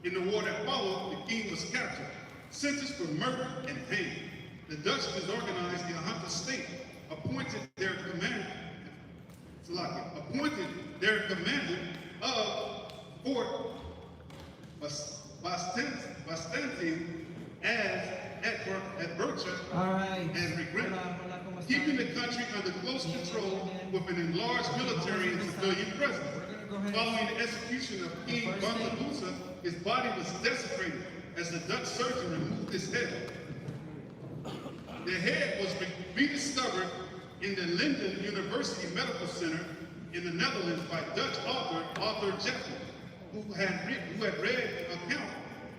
In the war that followed, the king was captured, sentenced for murder, and hanged. The Dutch disorganized the Ahanta state, appointed their commander of Fort Bastante as at Bercha and regret, keeping the country under close control with an enlarged military and civilian presence. Following the execution of King Badabusa, his body was desecrated as the Dutch surgeon removed his head. The head was rediscovered in the Linden University Medical Center in the Netherlands by Dutch author Arthur Jeffrey, who had read an account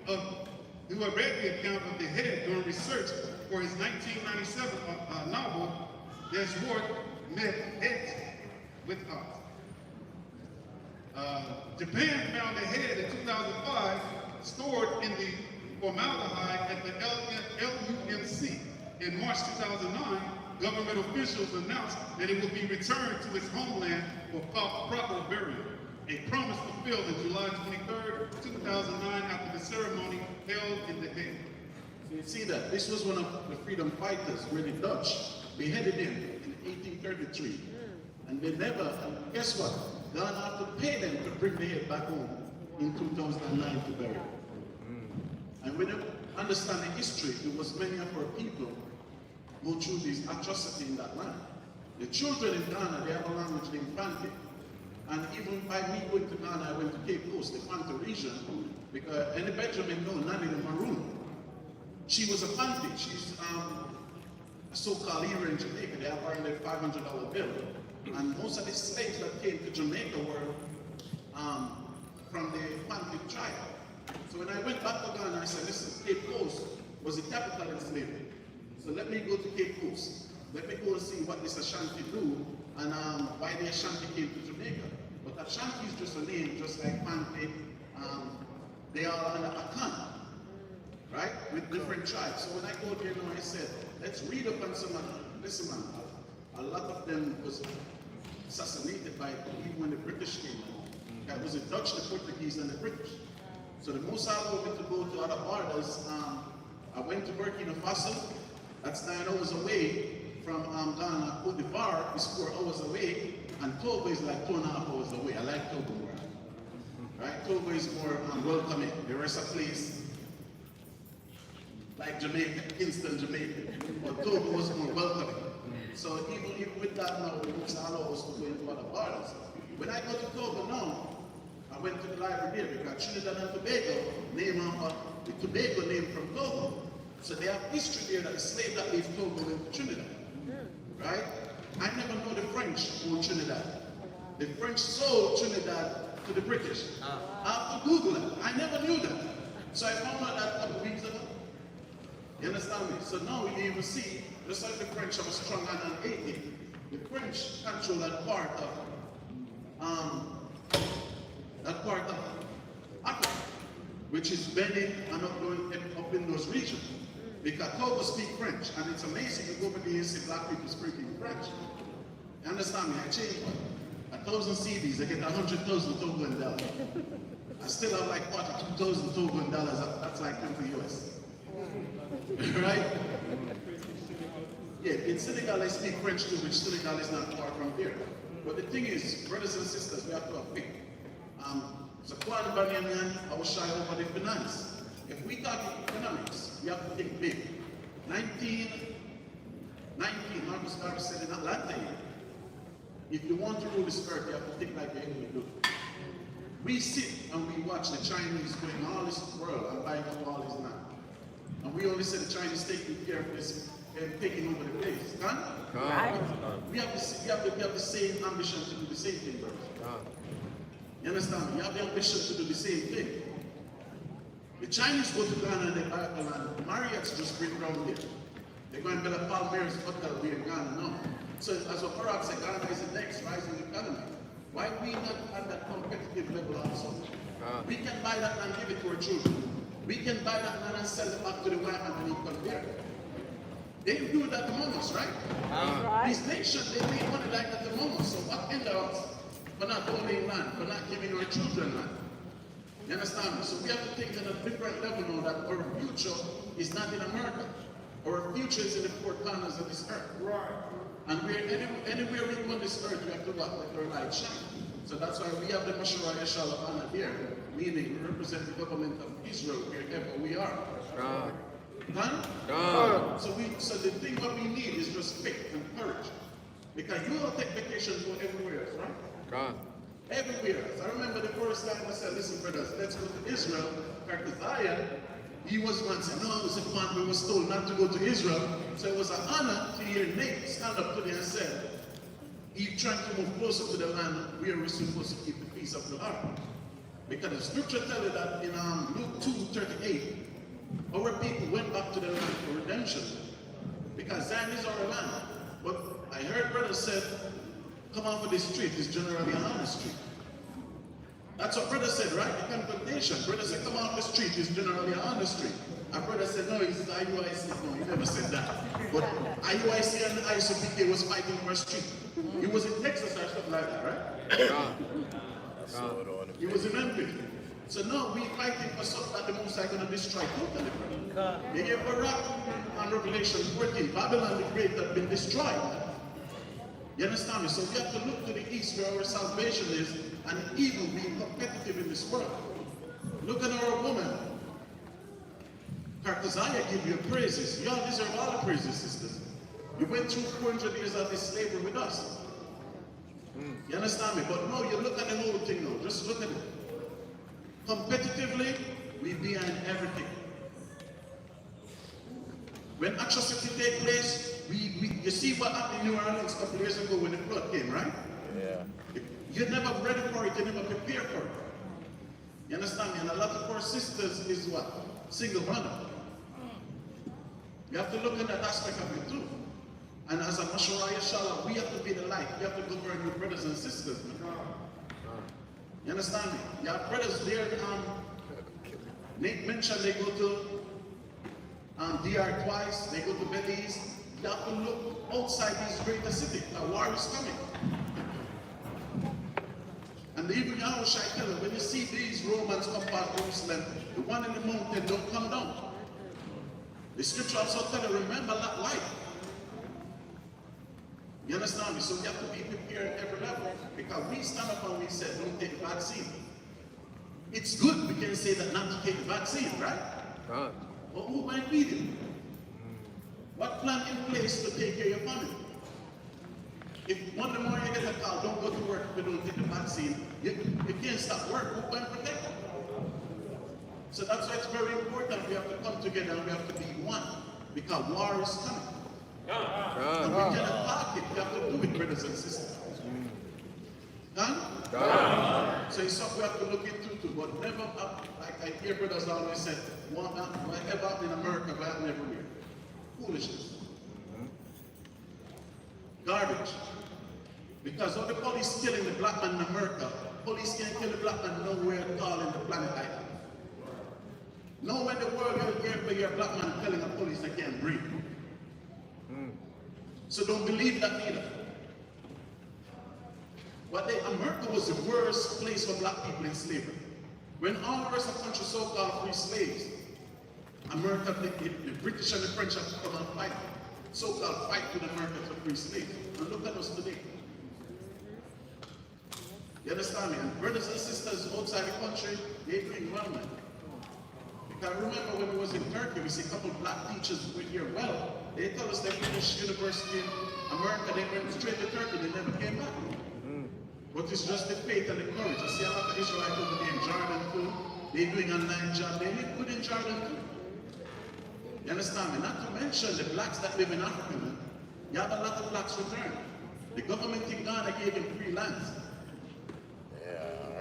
of who had read the account of the head during research for his 1997 novel, There's War Met Heads with Hearts. Japan found the head in 2005 stored in the formaldehyde at the LUMC. In March 2009, government officials announced that it would be returned to its homeland for proper burial. A promise fulfilled on July 23rd, 2009 after the ceremony held in The Hague. So you see that this was one of the freedom fighters where the Dutch beheaded him in 1833. And they never, and guess what? God had to pay them to bring the head back home in 2009 to bury him. And we don't understand the history. There was many of our people go through this atrocity in that land. The children in Ghana, they have a language named Fante. And even by me going to Ghana, I went to Cape Coast, the Fante region, because any Benjamin know Nanny the Maroon. She was a Fante. She's a so-called hero in Jamaica. They have her in their $500 bill. And most of the slaves that came to Jamaica were from the Fante tribe. So when I went back to Ghana, I said, listen, Cape Coast was the capital in slavery. So let me go to Cape Coast. Let me go and see what this Ashanti do and why the Ashanti came to Jamaica. But Ashanti is just a name, just like Fante. They are under Akan, right? With different tribes. So when I go there now, I said, let's read up on some of them. Listen, man, a lot of them was assassinated by even when the British came along. That was the Dutch, the Portuguese, and the British. So the most I wanted to go to other borders, I went to Burkina Faso. That's 9 hours away from Ghana. Cote d'Ivoire is 4 hours away, and Togo is like 2.5 hours away. I like Togo more. Right? Togo is more welcoming. The rest of the place, like Jamaica, Kingston, Jamaica. But Togo was more welcoming. So even with that now, we must allow us to go into other borders. When I go to Togo now, I went to the library there because Trinidad and Tobago, the Tobago name from Togo. So they have history there that the slave that leave Togo went to Trinidad. Right? I never know the French owned Trinidad. The French sold Trinidad to the British. I have to Google it. I never knew that. So I found out that a couple weeks ago. You understand me? So now you even see, just like the French have a strong hand on Haiti, the French control that part of Africa, which is Benin and up in those regions. Because Togo speak French, and it's amazing to go over there and see black people speaking French. You understand me? I changed 1,000 CDs, I get 100,000 Togoan dollars. I still have like 42,000 Togoan dollars, that's like 20 US. Right? Yeah, in Senegal I speak French too, which Senegal is not far from here. But the thing is, brothers and sisters, we have to have faith. So Kwan Banyamian, I was shy over the finance. If we talk economics, we have to think big. 19, Marcus Garvey said in Atlanta, if you want to rule this earth, you have to think like the English do. We sit and we watch the Chinese going all this world and buying up all this land. And we only say the Chinese taking care of this and taking over the place. Right? We have the same ambition to do the same thing, brothers. You understand? We have the ambition to do the same thing. The Chinese go to Ghana and they buy up the land. Marriott's just bring around here. They're going to build a Palmeiras hotel here in Ghana now. So as what Parag said, Ghana is the next rising economy. Why we not at that competitive level also? We can buy that and give it to our children. We can buy that land and sell it back to the white man when he comes here. They do that among us, right? Right. These nations, they make money like that among us. So what hinder us for not owning land, for not giving our children land? You understand me? So we have to think on a different level now that our future is not in America. Our future is in the four corners of this earth. Right. And anywhere we go on this earth, we have to let our light shine. So that's why we have the masharah, yasharahla here, meaning we represent the government of Israel wherever we are. God. Huh? God. So the thing what we need is just faith and courage. Because you will take vacations go everywhere, right? God. Everywhere. So I remember the first time I said, listen, brothers, let's go to Israel. Because he was once saying, no, it was a fun. We was told not to go to Israel. So it was an honor to hear Nate stand up to me and said, he's trying to move closer to the land where we're supposed to keep the peace of the heart. Because the scripture tells you that in Luke 2:38, Our people went back to the land for redemption because Zion is our land. But I heard brothers said, come off of the street is generally on the street. That's what brother said, right? The confrontation. Brother said, come off the street is generally on the street. And brother said, no, it's IUIC. No, he never said that. But IUIC and the ISOPK was fighting for a street. He was in Texas or something like that, right? He was in Memphis. So now we fighting for something that the Most High going to destroy totally, brother. They gave Barak on Revelation 14. Babylon the Great had been destroyed. You understand me? So we have to look to the east where our salvation is, and even being competitive in this world. Look at our woman. Carcassiah give you praises. Y'all deserve all the praises, sisters. You went through 400 years of this slavery with us. You understand me? But no, you look at the whole thing now. Just look at it. Competitively, we behind everything. When atrocity take place, you see what happened in New Orleans a couple years ago when the flood came, right? Yeah. You're never ready for it, you never prepare for it. You understand me? And a lot of our sisters is what? Single mother. You have to look at that aspect of it too. And as a masharah, yasharahla, we have to be the light. We have to govern your brothers and sisters. Man. You understand me? You have brothers there, Nate mentioned they go to DR twice, they go to Belize. You have to look outside these greater cities. A war is coming. And even YAHAWAH tell them, when you see these Romans come past Jerusalem, the one in the mountain don't come down. The scripture also tell you, remember that light. You understand me? So we have to be prepared at every level. Because we stand up and we said, don't take the vaccine. It's good we can say that not to take the vaccine, right? But who might be it? What plan in place to take care of your family? If one day morning you get a call, don't go to work if you don't take the vaccine, you can't stop work, who can protect you? So that's why it's very important we have to come together and we have to be one. Because war is coming. And we cannot talk it, we have to do it, brothers and sisters. So it's something we have to look into too, but never, like I hear brothers always say, whatever happened in America, will happen everywhere. Foolishness. Garbage. Because of the police killing the black man in America, police can't kill the black man nowhere at all in the planet either. Nowhere in the world you'll hear for your black man telling the police they can't breathe. So don't believe that either. America was the worst place for black people in slavery. When all the rest of the country so-called free slaves, America, the British and the French have to come and fight, so-called fight with America to free slaves. And look at us today. You understand me? And brothers and sisters outside the country, they're doing well, man. Because I remember when we was in Turkey, we see a couple of black teachers who were here well. They tell us they finished university in America, they went straight to Turkey, they never came back. But it's just the faith and the courage. I see a lot of Israelites over there in Jordan too. They're doing online job. They live good in Jordan too. You understand me? Not to mention the blacks that live in Africa, man. You have a lot of blacks return. The government in Ghana gave them free lands.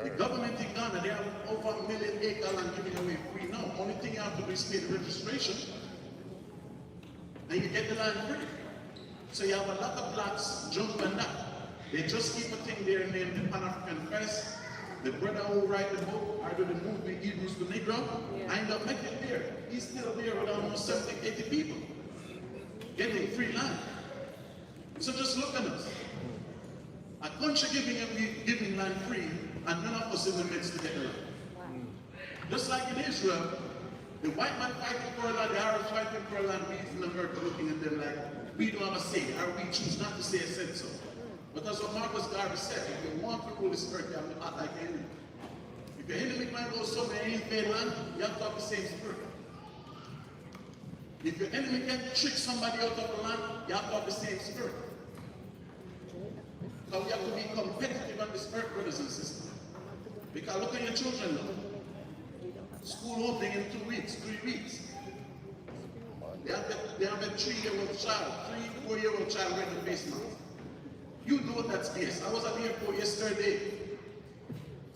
The government in Ghana, they have over 1 million acre land giving away free now. Only thing you have to do is pay the registration. And you get the land free. So you have a lot of blacks jump on that. They just keep a thing there named the Pan-African Press. The brother who write the book, or do the movie Hebrews to Negro, I end up making it there. He's still there with almost 70, 80 people. Getting free land. So just look at us. A country giving land free, and none of us in the midst to get the land. Just like in Israel, the white man fighting for land, the Arabs fighting for land, we in America looking at them like, we don't have a say, or we choose not to say a said so. But that's what Marcus Garvey said, if you want to rule this earth, you have to act like the enemy. If your enemy might go somewhere and ain't paid land, you have to have the same spirit. If your enemy can trick somebody out of the land, you have to have the same spirit. So we have to be competitive on this earth, brothers and sisters. Because look at your children now. School opening in 2 weeks, 3 weeks. They have a 3-year-old child, 3-4-year-old child wearing the face mask. You know that's case. I was at the airport yesterday,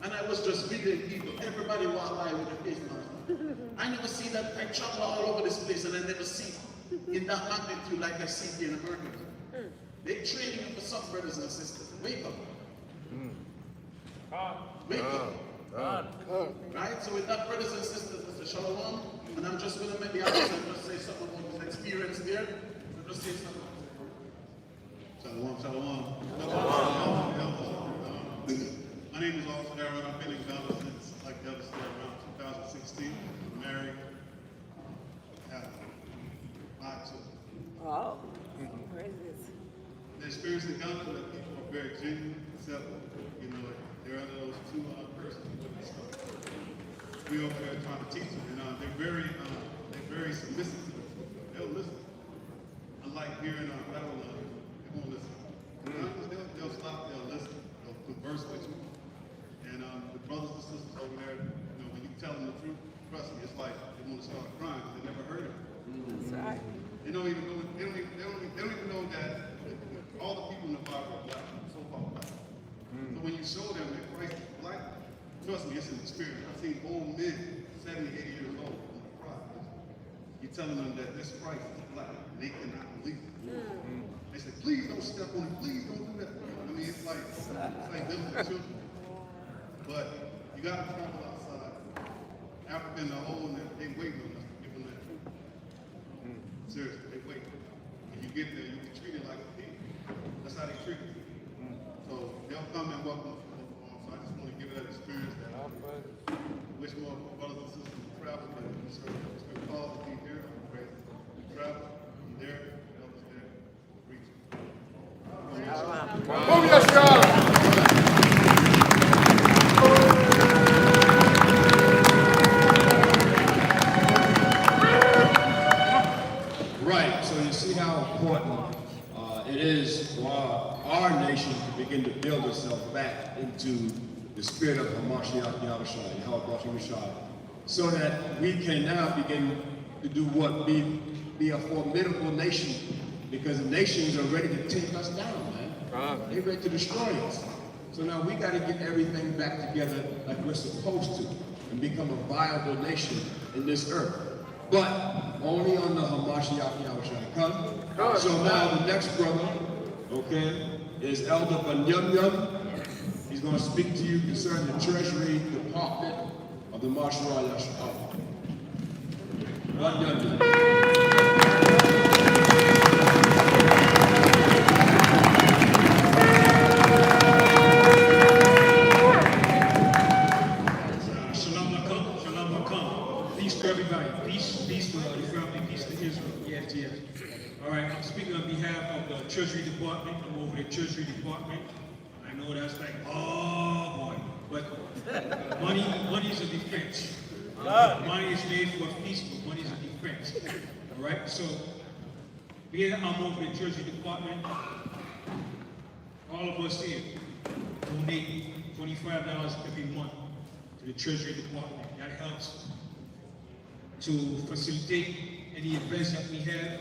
And I was just videoing people. Everybody walked by with a face mask. I never see that. I travel all over this place and I never see in that magnitude like I see here in America. They're training for some brothers and sisters. Wake up. Wake up. Right? So with that, brothers and sisters, Mr. Shalom, and I'm just going to maybe ask and just say something about his experience there. So just say something. Shalom, shalom. My name is Officer Aaron. I've been in Ghana since, like the other said, around 2016. I'm married. Have 5 children. Oh, where is this? The experience in Ghana, that people are very genuine, except, you know, there are those 2 persons who wouldn't stop. We over there trying to teach them, and they're very submissive to the truth. They'll listen. Unlike here in Babylon, they won't listen. They'll stop, they'll listen, they'll converse with you. And the brothers and sisters over there, you know, when you tell them the truth, trust me, it's like they want to start crying because they never heard it. That's right. They don't even know. They don't even know that all the people in the Bible are black, so-called black. So when you show them that Christ is black, trust me, it's an experience. I've seen old men, 70, 80 years old, on the cross. You're telling them that this Christ is black, and they cannot believe it. They say, please don't step on it, please don't do that. I mean, it's like them with children. But you got to travel outside. Africa in the whole, they wait on us to give them that truth. Seriously, they wait. When you get there, you can treat it like a king. That's how they treat it. So they'll come and welcome us. So I just want to give it that experience that I wish more brothers and sisters would travel, but it's been called to be here. I'm grateful. We travel, be there, help us there, reach. Move your shot. Right, so you see how important it is for our nation to begin to build itself back into the spirit of YAHAWAH, so that we can now begin to do what? Be a formidable nation, because the nations are ready to take us down, man. They're ready to destroy us. So now we got to get everything back together like we're supposed to and become a viable nation in this earth. But only on the Hamashiach Yahushua. Come. So now the next brother, okay, is Elder Banyam. He's going to speak to you concerning the Treasury Department of the masharah Yasharahla. Banyam. Everybody, peace to the family, peace to Israel. Yes, yes. All right, I'm speaking on behalf of the Treasury Department. I'm over the Treasury Department. I know that's like, oh boy, but money is a defense. Money is made for peace, but money is a defense. All right, so being I'm over the Treasury Department, all of us here donate $25 every month to the Treasury Department. That helps to facilitate any events that we have,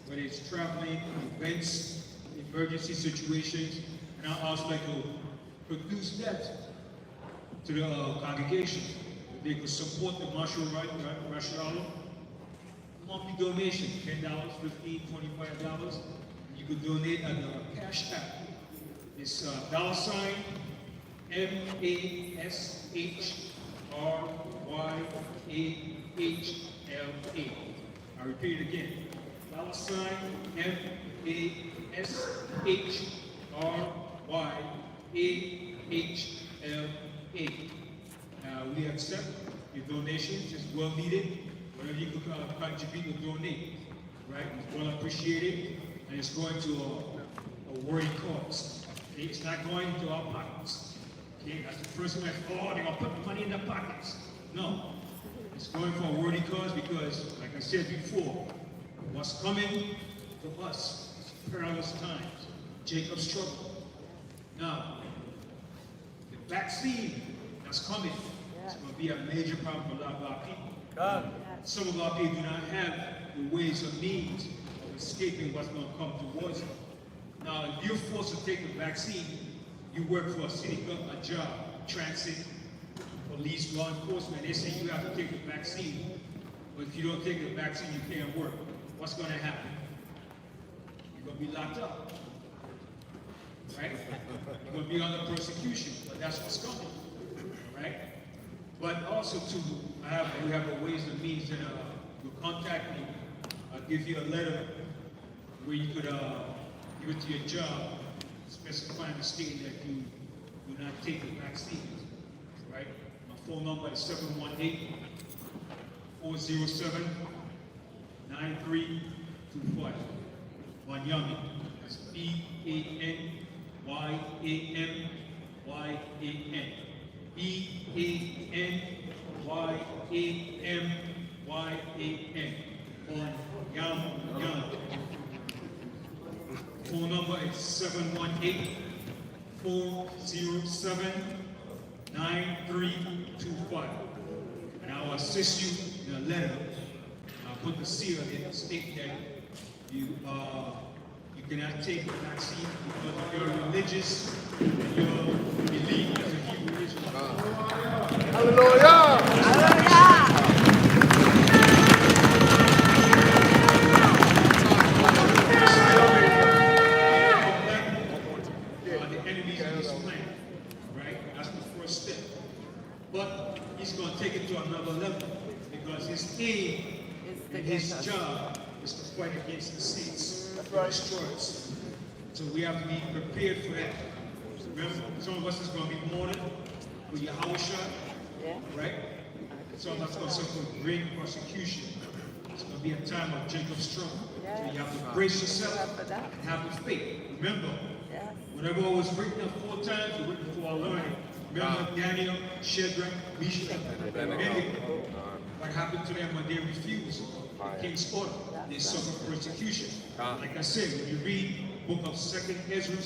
whether it's traveling, events, emergency situations, and I also like to produce that to the congregation. They could support the masharah, monthly donation, $10, $15, $25. You could donate at the Cash App. It's $MASHRYAHLA. I repeat it again. $MASHRYAHLA. We accept your donations. It's well needed. Whatever you could contribute or donate, right? It's well appreciated, and it's going to a worthy cause. Okay? It's not going to our pockets. Okay? That's the first one. Oh, they're gonna put money in their pockets. No. It's going for a worthy cause because, like I said before, what's coming to us is perilous times. Jacob's trouble. Now, the vaccine that's coming is going to be a major problem for a lot of our people. Some of our people do not have the ways or means of escaping what's going to come towards them. Now, if you're forced to take the vaccine, you work for a city, a job, transit, law enforcement, they say you have to take the vaccine, but if you don't take the vaccine, you can't work. What's going to happen? You're going to be locked up, right? You're going to be under persecution, but that's what's coming, right? But also too, we have a ways and means that you contact me. I'll give you a letter where you could give it to your job, specifying the state that you do not take the vaccines, right? My phone number is 718-407-9325. Banyami. That's B-A-N-Y-A-M-Y-A-N. B-A-N-Y-A-M-Y-A-N. Banyami. Phone number is 718-407-9325. And I'll assist you in a letter. I'll put the seal in the state that you cannot take the vaccine because of your religious and your belief as a Hebrew Israelite. Hallelujah! The enemies of this plan, right? That's the first step. But he's going to take it to another level because his aim and his job is to fight against the saints, destroy us. So we have to be prepared for that. Remember, some of us is going to be mourning for YAHAWAH, right? Some of us are going to suffer great persecution. It's going to be a time of Jacob's trouble. So you have to brace yourself and have the faith. Remember, whatever was written of 4 times, was written for our learning. Remember Daniel, Shadrach, Meshach, and Abednego. What happened to them when they refused the king's order? They suffered persecution. Like I said, when you read the book of 2nd Ezra,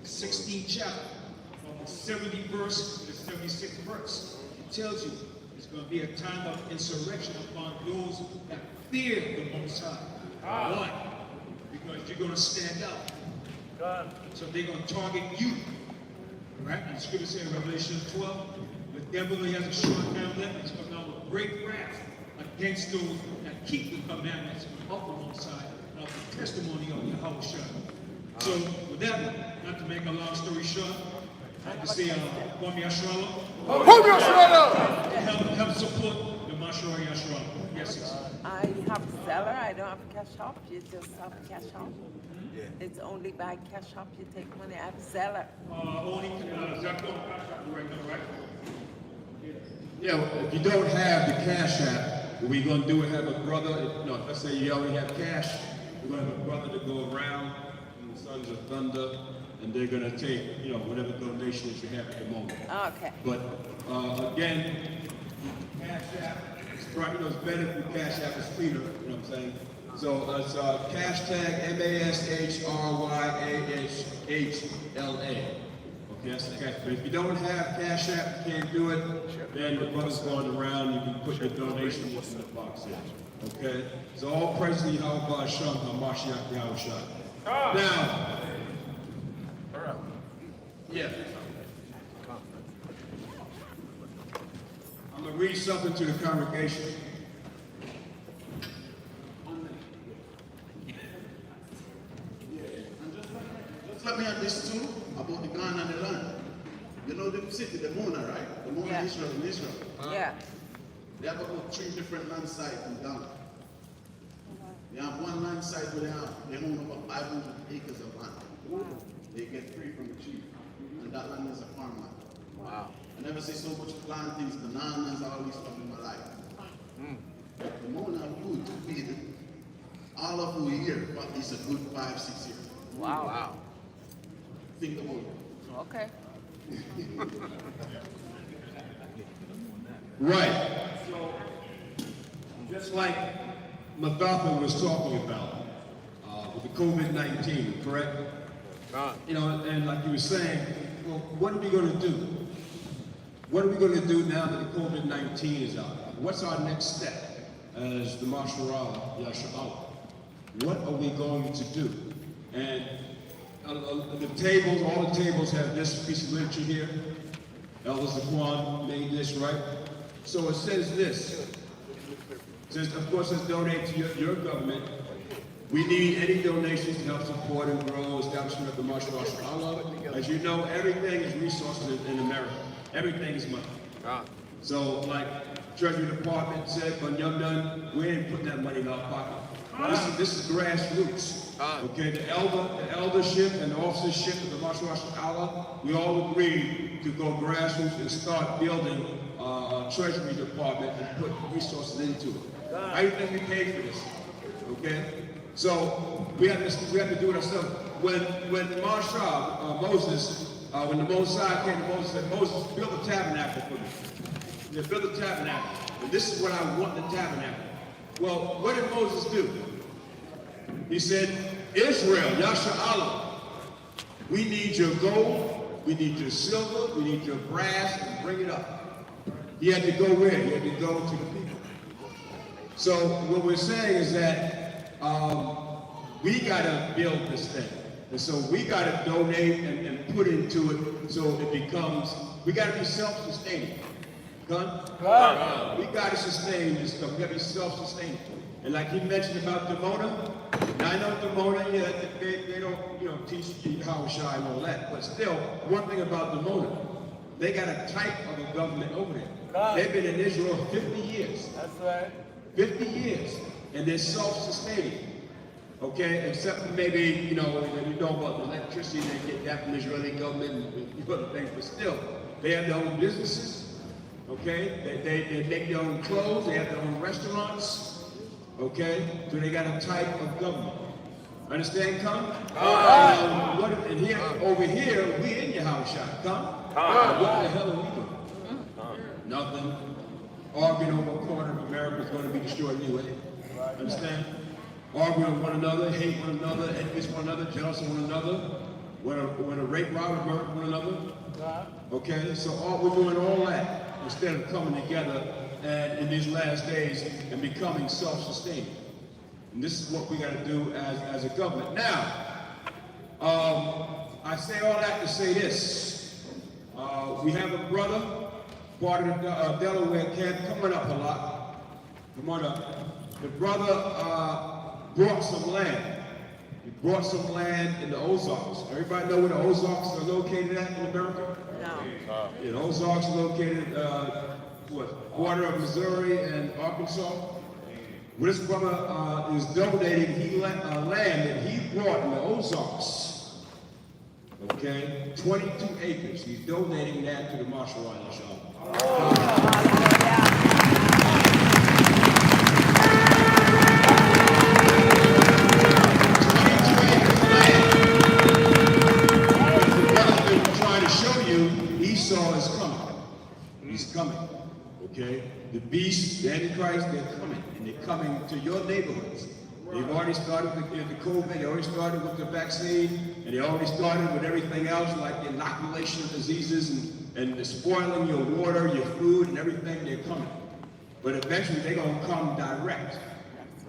16th chapter, from the 70th verse to the 76th verse, it tells you it's going to be a time of insurrection upon those that fear the Most High. Why? Because you're going to stand out. So they're going to target you. Right? And the scripture says in Revelation 12, the devil has a short time left. He's coming out with great wrath against those that keep the commandments of the Most High, of the testimony of YAHAWAH. So with that, not to make a long story short, I have to say, yasharahla. Help support the masharah yasharahla. Yes, yes. I have seller. I don't have cash up. You just have cash up. It's only by cash up you take money. I have seller. Only Zachary right now, right? Yeah, well, if you don't have the cash app, what we're going to do is have a brother, let's say you already have cash, we're going to have a brother to go around, and the Sons of Thunder, and they're going to take, whatever donations you have at the moment. Okay. But, again, cash app, it's better if the cash app is cleaner, you know what I'm saying? So it's hashtag MASHRYAHHLA. Okay, that's the cash. But if you don't have Cash App, you can't do it, then the brother's going around, you can put your donation in the box here. Okay? So all praise to YAHAWAH Shem, HaMashiach YAHWAH. Now, yeah. I'm going to read something to the congregation. Let me add this too about the Ghana and the land. You know the city, the Mona, right? The Mona Israel in Israel. Yeah. They have about 3 different land sites in Ghana. They have one land site where they own about 500 acres of land. Wow. They get free from the chief. And that land is a farmland. Wow. I never see so much plantings, bananas, all these stuff in my life. The Mona food to feed all of who here, but it's a good 5-6 years. Wow. Wow. Think about it. Okay. Right. So, just like Mustafa was talking about with the COVID-19, correct? And like you were saying, well, what are we going to do? What are we going to do now that the COVID-19 is out? What's our next step as the masharah, yasharahla? What are we going to do? And the tables, all the tables have this piece of literature here. Elder Zaquan made this, right? So it says this. It says, of course, it's donate to your government. We need any donations to help support and grow establishment of the masharah. As you know, everything is resources in America. Everything is money. So, like Treasury Department said, but we ain't putting that money in our pocket. This is grassroots. Okay, the eldership and the officership of the masharah, we all agreed to go grassroots and start building a Treasury Department and put resources into it. How do you think we paid for this? Okay, so we have to do it ourselves. When Moses, when the Mosai came to Moses, said, Moses, build a tabernacle for me. They built a tabernacle, and this is what I want in the tabernacle. Well, what did Moses do? He said, Israel, yasharahla, we need your gold, we need your silver, we need your brass, and bring it up. He had to go where? He had to go to the people. So what we're saying is that we got to build this thing. And so we got to donate and put into it so it becomes, we got to be self-sustaining. We got to sustain this stuff. We got to be self-sustaining. And like he mentioned about Demona, now I know Demona, yeah, they don't, teach YAHAWAH and all that, but still, one thing about Demona, they got a type of a government over there. They've been in Israel 50 years. That's right. 50 years, and they're self-sustaining. Okay, except for maybe, you know about the electricity, they get that from the Israeli government and other things, but still, they have their own businesses. Okay, they make their own clothes, they have their own restaurants. Okay, so they got a type of government. Understand, come? And here, over here, we in YAHAWAH, come? What the hell are we doing? Nothing. Arguing over a corner of America is going to be destroyed anyway. Understand? Arguing with one another, hate one another, envious one another, jealous of one another, when a rape, robber, murder one another. Okay, so we're doing all that instead of coming together and in these last days and becoming self-sustaining. And this is what we got to do as a government. Now, I say all that to say this. We have a brother, part of the Delaware camp, coming up a lot. Come on up. The brother brought some land. He brought some land in the Ozarks. Everybody know where the Ozarks are located at in America? No. The Ozarks are located, border of Missouri and Arkansas. This brother is donating land that he brought in the Ozarks. Okay, 22 acres. He's donating that to the masharah. Esau is coming. He's coming. Okay? The beast, the Antichrist, they're coming. And they're coming to your neighborhoods. They've already started with the COVID, they already started with the vaccine, and they already started with everything else, like the inoculation of diseases and the spoiling your water, your food, and everything. They're coming. But eventually they're going to come direct.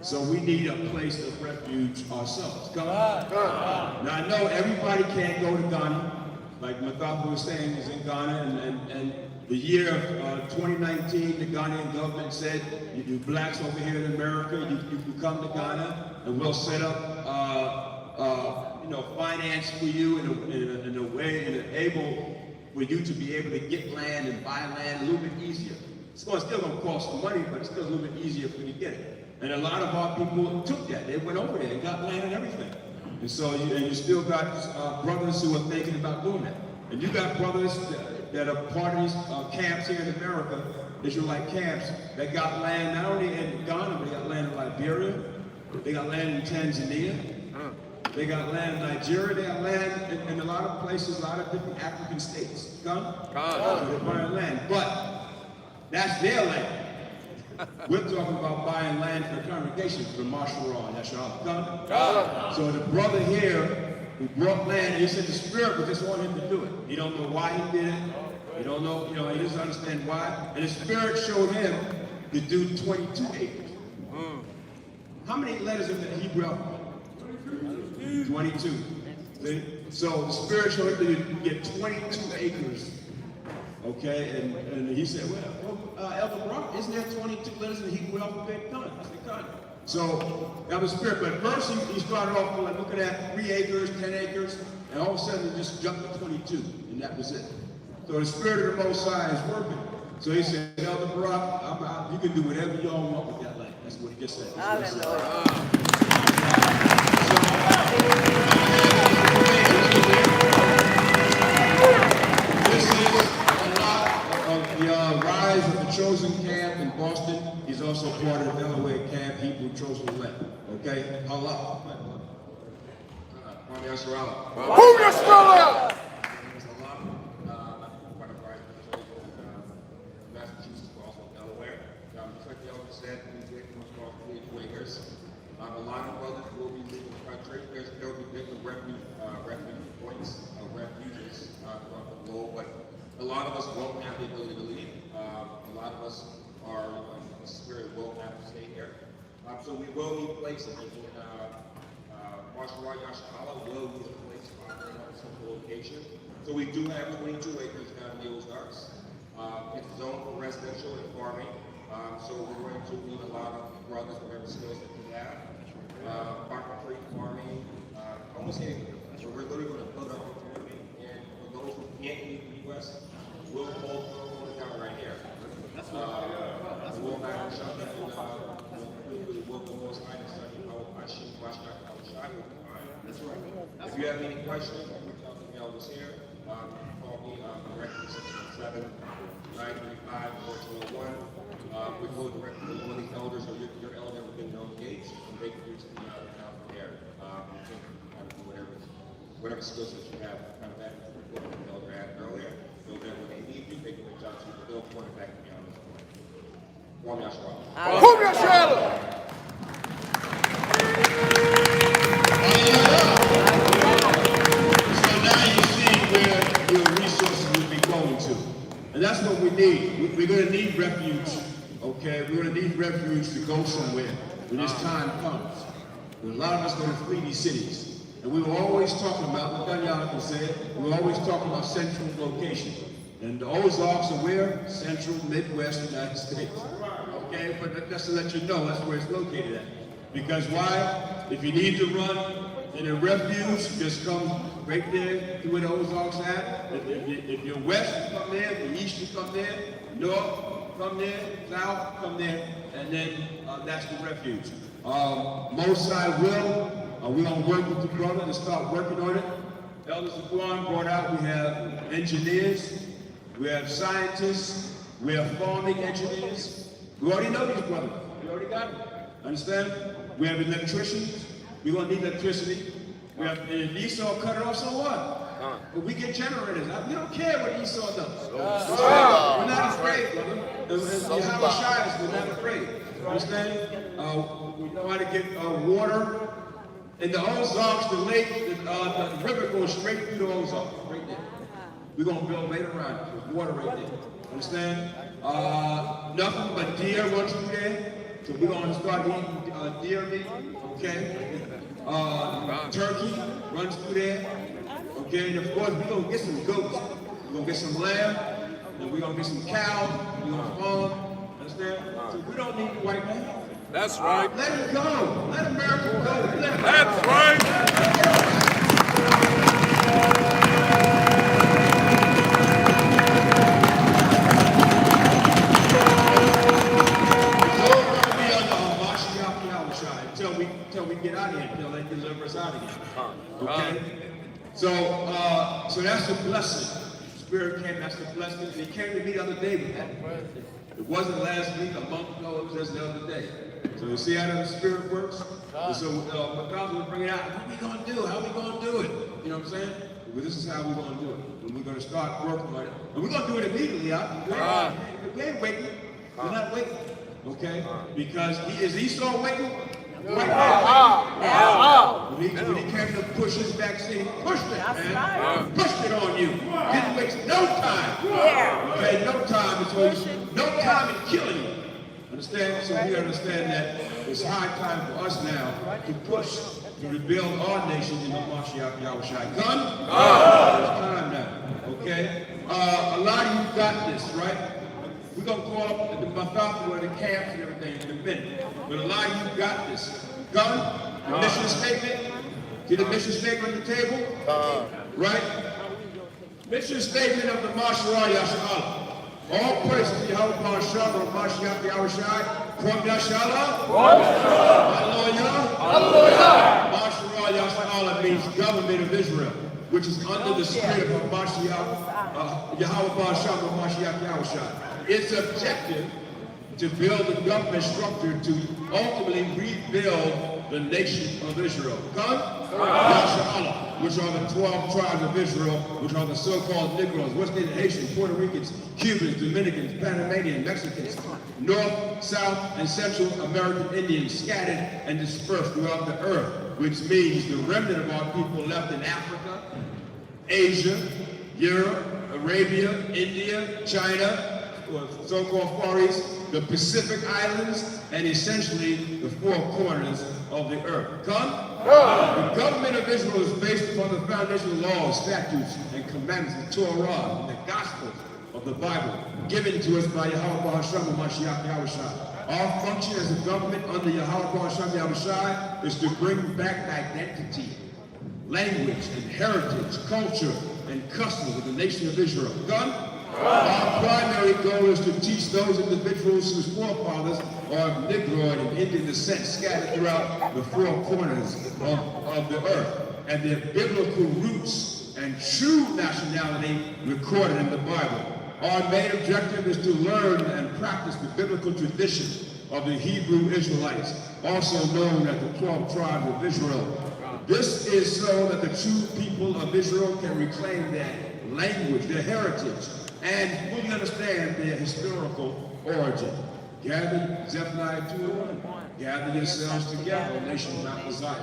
So we need a place of refuge ourselves. Come on. Now I know everybody can't go to Ghana. Like Mathafa was saying, is in Ghana, and the year of 2019, the Ghanaian government said, you blacks over here in America, you can come to Ghana, and we'll set up, finance for you in a way and enable for you to be able to get land and buy land a little bit easier. It's still going to cost some money, but it's still a little bit easier for you to get it. And a lot of our people took that. They went over there and got land and everything. And so you still got brothers who are thinking about doing that. And you got brothers that are part of these camps here in America, Israelite camps, that got land not only in Ghana, but they got land in Liberia, they got land in Tanzania, they got land in Nigeria, they got land in a lot of places, a lot of different African states. Come? They're buying land. But that's their land. We're talking about buying land for the congregation, for the masharah and yasharahla. So the brother here who brought land, he said the Spirit would just want him to do it. He don't know why he did it. He don't know, he doesn't understand why. And the Spirit showed him to do 22 acres. How many letters in the Hebrew alphabet? 22. See? So the Spirit showed him to get 22 acres, Okay, and he said, well, Elder Brock, isn't there 22 letters in the Hebrew alphabet? Done. I said, done. So that was spirit. But first he started off like looking at 3 acres, 10 acres, and all of a sudden he just jumped to 22, and that was it. So the spirit of the Most High is working. So he said, Elder Brock, you can do whatever y'all want with that land. That's what he just said. This is a lot of the rise of the chosen camp in Boston. He's also part of the Delaware camp, Hebrew chosen land. Okay? Allah. Yasharahla. Massachusetts, also Delaware. Just like the elder said, we get across 42 acres. A lot of brothers will be leaving the country. There will be different refuge points, refuges throughout the globe, but a lot of us won't have the ability to leave. A lot of us are in the spirit will have to stay here. So we will need places. Masharah, yasharahla will need a place for our central location. So we do have 22 acres down in the Ozarks. It's zoned for residential and farming. So we're going to need a lot of brothers, whatever skills that we have. Carpentry, farming, almost anything. So we're literally going to build up a community. And for those who can't leave the U.S., we'll hold it down right here. We'll have a shop that will work the Most High and study how I should watch that how I will find. That's right. If you have any questions, reach out to the elders here. Call me directly 617-935-1401. We go directly to one of the elders or your elder within those gates, and they can reach me out there. You can kind of do whatever skills that you have, kind of that what the elder had earlier. So that when they need you, they can reach out to you, but they'll point it back to me on this point. One yasharahla. And that's what we need. We're going to need refuge, okay? We're going to need refuge to go somewhere when this time comes. And a lot of us are going to flee these cities. And we were always talking about, what Danyala said, we were always talking about central location. And the Ozarks are where? Central, Midwest, United States. Okay, but that's to let you know that's where it's located at. Because why? If you need to run in a refuge, just come right there to where the Ozarks at. If you're west, you come there. If you're east, you come there. North, come there. South, come there. And then that's the refuge. Most High will. We're going to work with the brother to start working on it. Elders of Quran brought out, we have engineers, we have scientists, we have farming engineers. We already know these brothers. We already got them. Understand? We have electricians. We're going to need electricity. We have, and if Esau cut it off, so what? But we get generators. We don't care what Esau does. We're not afraid, brother. YAHAWAH, we're not afraid. Understand? We know how to get water. In the Ozarks, the lake, the river goes straight through the Ozarks, right there. We're going to build right around it. There's water right there. Understand? Nothing but deer runs through there. So we're going to start eating deer meat, okay? Turkey runs through there, okay? And of course, we're going to get some goats. We're going to get some lamb, and we're going to get some cows. We're going to farm, understand? So we don't need the white man. That's right. Let it go. Let America go. That's right. Until we get out of here, until they deliver us out of here. Okay? So that's the blessing. Spirit came, that's the blessing. And he came to me the other day with that. It wasn't last week, a month ago, it was just the other day. So you see how the Spirit works? And so what God will bring it out, what are we going to do? How are we going to do it? You know what I'm saying? Well, this is how we're going to do it. And we're going to start working on it. And we're going to do it immediately, y'all. We ain't waiting. We're not waiting. Okay? Because is Esau waiting? Right now. When he came to push his vaccine, he pushed it, man. Right. Pushed it on you. Didn't waste no time. Okay, no time. No time in killing you. Understand? So we understand that it's high time for us now to push to rebuild our nation in the Mashiach Yahushua. Gun? It's time now. Okay? A lot of you got this, right? We're going to call up the Mathaf or the camps and everything in a minute. But a lot of you got this. Gun, the mission statement. See the mission statement on the table? Right? Mission statement of the masharah, yasharahla. All praise to Yahawah Masharah, Mashiach Yahushai, from Yasharahla. Hallelujah. Masharah Yasharahla means government of Israel, which is under the spirit of Mashiach, Yahawah Masharah, Mashiach Yahushai. Its objective to build a government structure to ultimately rebuild the nation of Israel. Come? Yasharahla, which are the 12 tribes of Israel, which are the so-called Negroes, West Indian, Haitians, Puerto Ricans, Cubans, Dominicans, Panamanians, Mexicans, North, South, and Central American Indians scattered and dispersed throughout the earth, which means the remnant of our people left in Africa, Asia, Europe, Arabia, India, China, so-called Far East, the Pacific Islands, and essentially the four corners of the earth. Come? The government of Israel is based upon the foundational laws, statutes, and commandments of Torah and the gospel of the Bible, given to us by Yahawah Hashem Mashiach Yahushai. Our function as a government under Yahawah Hashem Yahushai is to bring back identity, language, and heritage, culture, and customs of the nation of Israel. Come? Our primary goal is to teach those individuals whose forefathers are of Negroid and Indian descent scattered throughout the four corners of the earth, and their biblical roots and true nationality recorded in the Bible. Our main objective is to learn and practice the biblical tradition of the Hebrew Israelites, also known as the 12 tribes of Israel. This is so that the true people of Israel can reclaim their language, their heritage, and fully understand their historical origin. Gather, Zephaniah 2:1. Gather yourselves together, O nation of Mount Zion.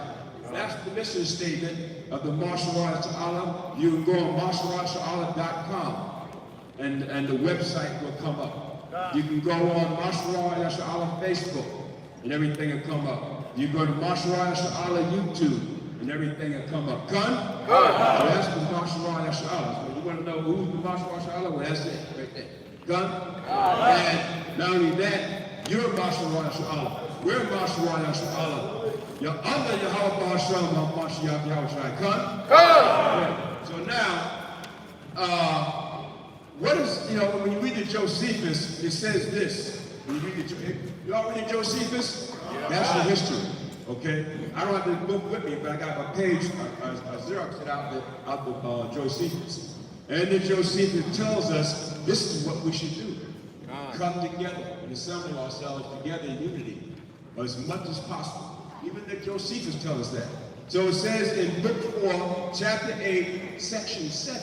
That's the mission statement of the Masharah Sha'ala. You can go on masharahsha'ala.com and the website will come up. You can go on Masharah Sha'ala Facebook and everything will come up. You go to Masharah Sha'ala YouTube and everything will come up. Come? So that's the Masharah Sha'ala. So you want to know who's the Masharah Sha'ala? Well, that's it right there. Come? And not only that, you're Masharah Sha'ala. We're Masharah Sha'ala. You're under Yahawah Hashem Mashiach Yahushai. Come? So now, what is, when you read the Josephus, it says this. When you read you all read the Josephus? That's the history. Okay? I don't have the book with me, but I got a page, I Xerox it out the Josephus. And the Josephus tells us this is what we should do. Come together and assemble ourselves together in unity as much as possible. Even the Josephus tells us that. So it says in book 4, chapter 8, section 7,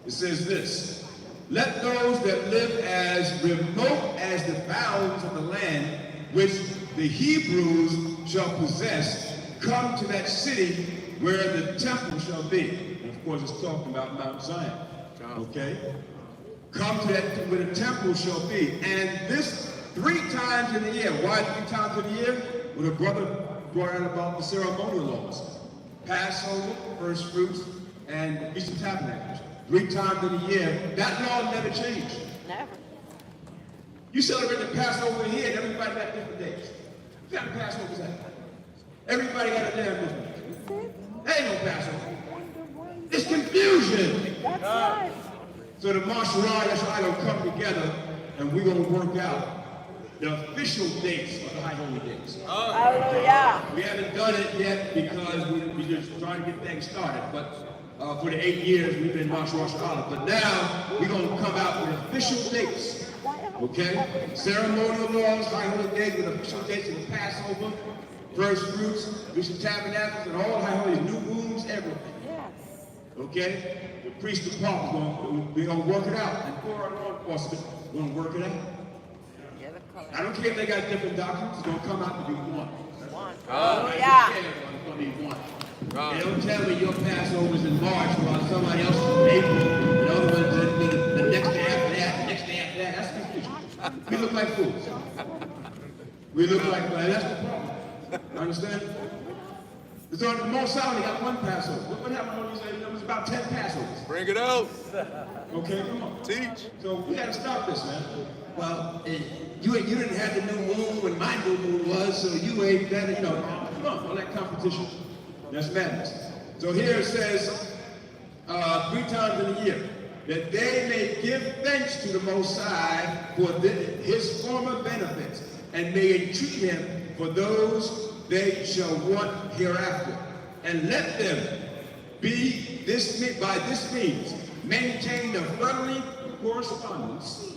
it says this: let those that live as remote as the bounds of the land which the Hebrews shall possess come to that city where the temple shall be. And of course it's talking about Mount Zion. Okay? Come to that where the temple shall be. And this 3 times in the year. Why 3 times in the year? Well, the brother brought out about the ceremonial laws. Passover, first fruits, and the Feast of Tabernacles. 3 times in the year. That law never changed. Never. You celebrate the Passover here, and everybody got different days. What kind of Passover is that? Everybody got a damn different day. There ain't no Passover. It's confusion. That's right. So the Masharah Yashai will come together, and we're going to work out the official dates of the High Holy Days. Hallelujah. We haven't done it yet because we're just trying to get things started. But for the 8 years, we've been Masharah Yashai. But now, we're going to come out with official dates. Okay? Ceremonial laws, High Holy Days, with official dates of the Passover, first fruits, Feast of Tabernacles, and all High Holy new moons, everything. Yes. Okay? The priest of Paul, we're going to work it out. And for our law enforcement, we're going to work it out. I don't care if they got different doctrines, it's going to come out to be one. Hallelujah. It's going to be one. They don't tell me your Passover is in March while somebody else is in April, and the other one's in the next day after that, the next day after that. That's confusion. We look like fools. We look like, that's the problem. Understand? It's on the most High only got one Passover. What happened when you said it was about 10 Passovers? Bring it out. Okay, come on. Teach. So we got to stop this, man. Well, you didn't have the new moon when my new moon was, so you ain't better, you know. Come on, all that competition. That's madness. So here it says 3 times in a year, that they may give thanks to the Most High for his former benefits, and may entreat him for those they shall want hereafter. And let them be by this means maintain a friendly correspondence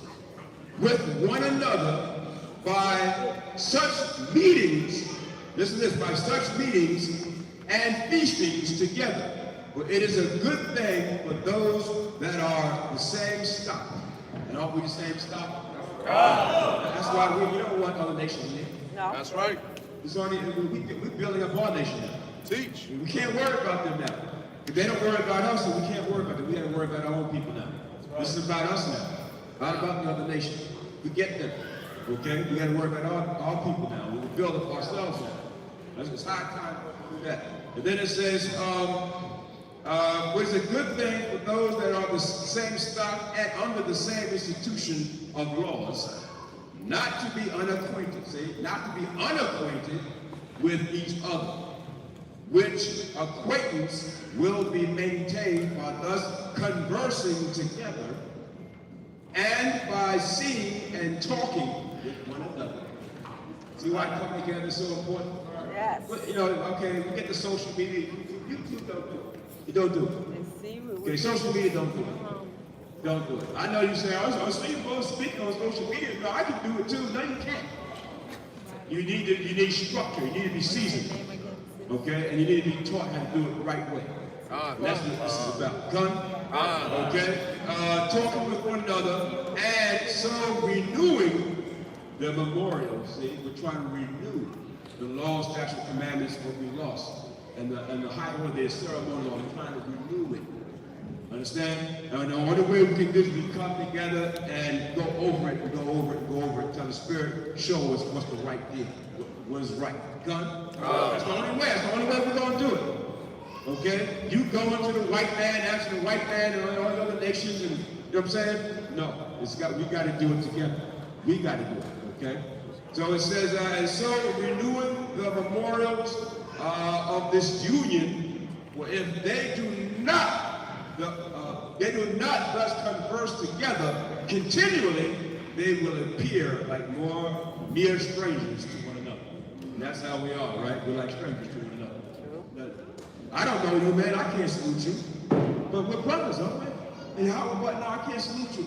with one another by such meetings, listen to this, by such meetings and feastings together. For it is a good thing for those that are the same stock. And are we the same stock? That's why we don't want other nations here. No. That's right. It's only, we're building up our nation now. Teach. We can't worry about them now. If they don't worry about us, then we can't worry about them. We got to worry about our own people now. This is about us now. Not about the other nation. We get them. Okay? We got to worry about our people now. We will build up ourselves now. It's high time to do that. And then it says, it's a good thing for those that are the same stock and under the same institution of laws, not to be unacquainted, see, not to be unacquainted with each other, which acquaintance will be maintained by us conversing together and by seeing and talking with one another. See why coming together is so important? Yes. You know, okay, we get the social media. YouTube don't do it. You don't do it. Okay, social media don't do it. Don't do it. I know you say, I was supposed to speak on social media. No, I can do it too. No, you can't. You need structure. You need to be seasoned. Okay? And you need to be taught how to do it the right way. And that's what this is about. Gun. Okay? Talking with one another and so renewing the memorial. See, we're trying to renew the laws, statutes, commandments, what we lost. And the high order, the ceremonial, we're trying to renew it. Understand? And the only way we can do is we come together and go over it, and go over it, and go over it, until the Spirit shows us what's the right thing, what is right. Gun? That's the only way. That's the only way we're going to do it. Okay? You go into the white man, after the white man, and all the other nations, and you know what I'm saying? No. We got to do it together. We got to do it. Okay? So it says, and so renewing the memorials of this union, well, if they do not thus converse together continually, they will appear like mere strangers to one another. And that's how we are, right? We're like strangers to one another. I don't know you, man. I can't salute you. But we're brothers, aren't we? And how? But no, I can't salute you.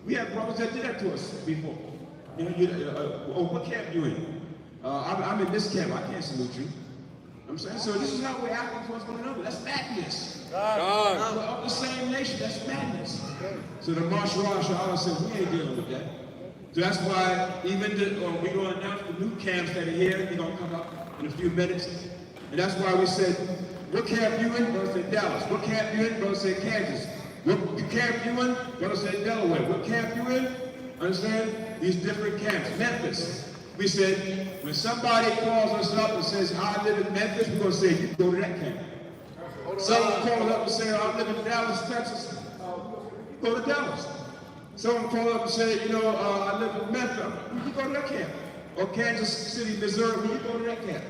We have brothers that did that to us before. You know, what camp you in? I'm in this camp. I can't salute you. I'm saying, so this is how we're acting towards one another. That's madness. We're of the same nation. That's madness. So the masharah said, we ain't dealing with that. So that's why even we're going to announce the new camps that are here. They're going to come up in a few minutes. And that's why we said, what camp you in? Brother said Dallas. What camp you in? Brother said Kansas. What camp you in? Brother said Delaware. What camp you in? Understand? These different camps. Memphis. We said, when somebody calls us up and says, I live in Memphis, we're going to say, you go to that camp. Someone calls up and says, I live in Dallas, Texas, you go to Dallas. Someone calls up and says, I live in Memphis, you go to that camp. Or Kansas City, Missouri, you go to that camp.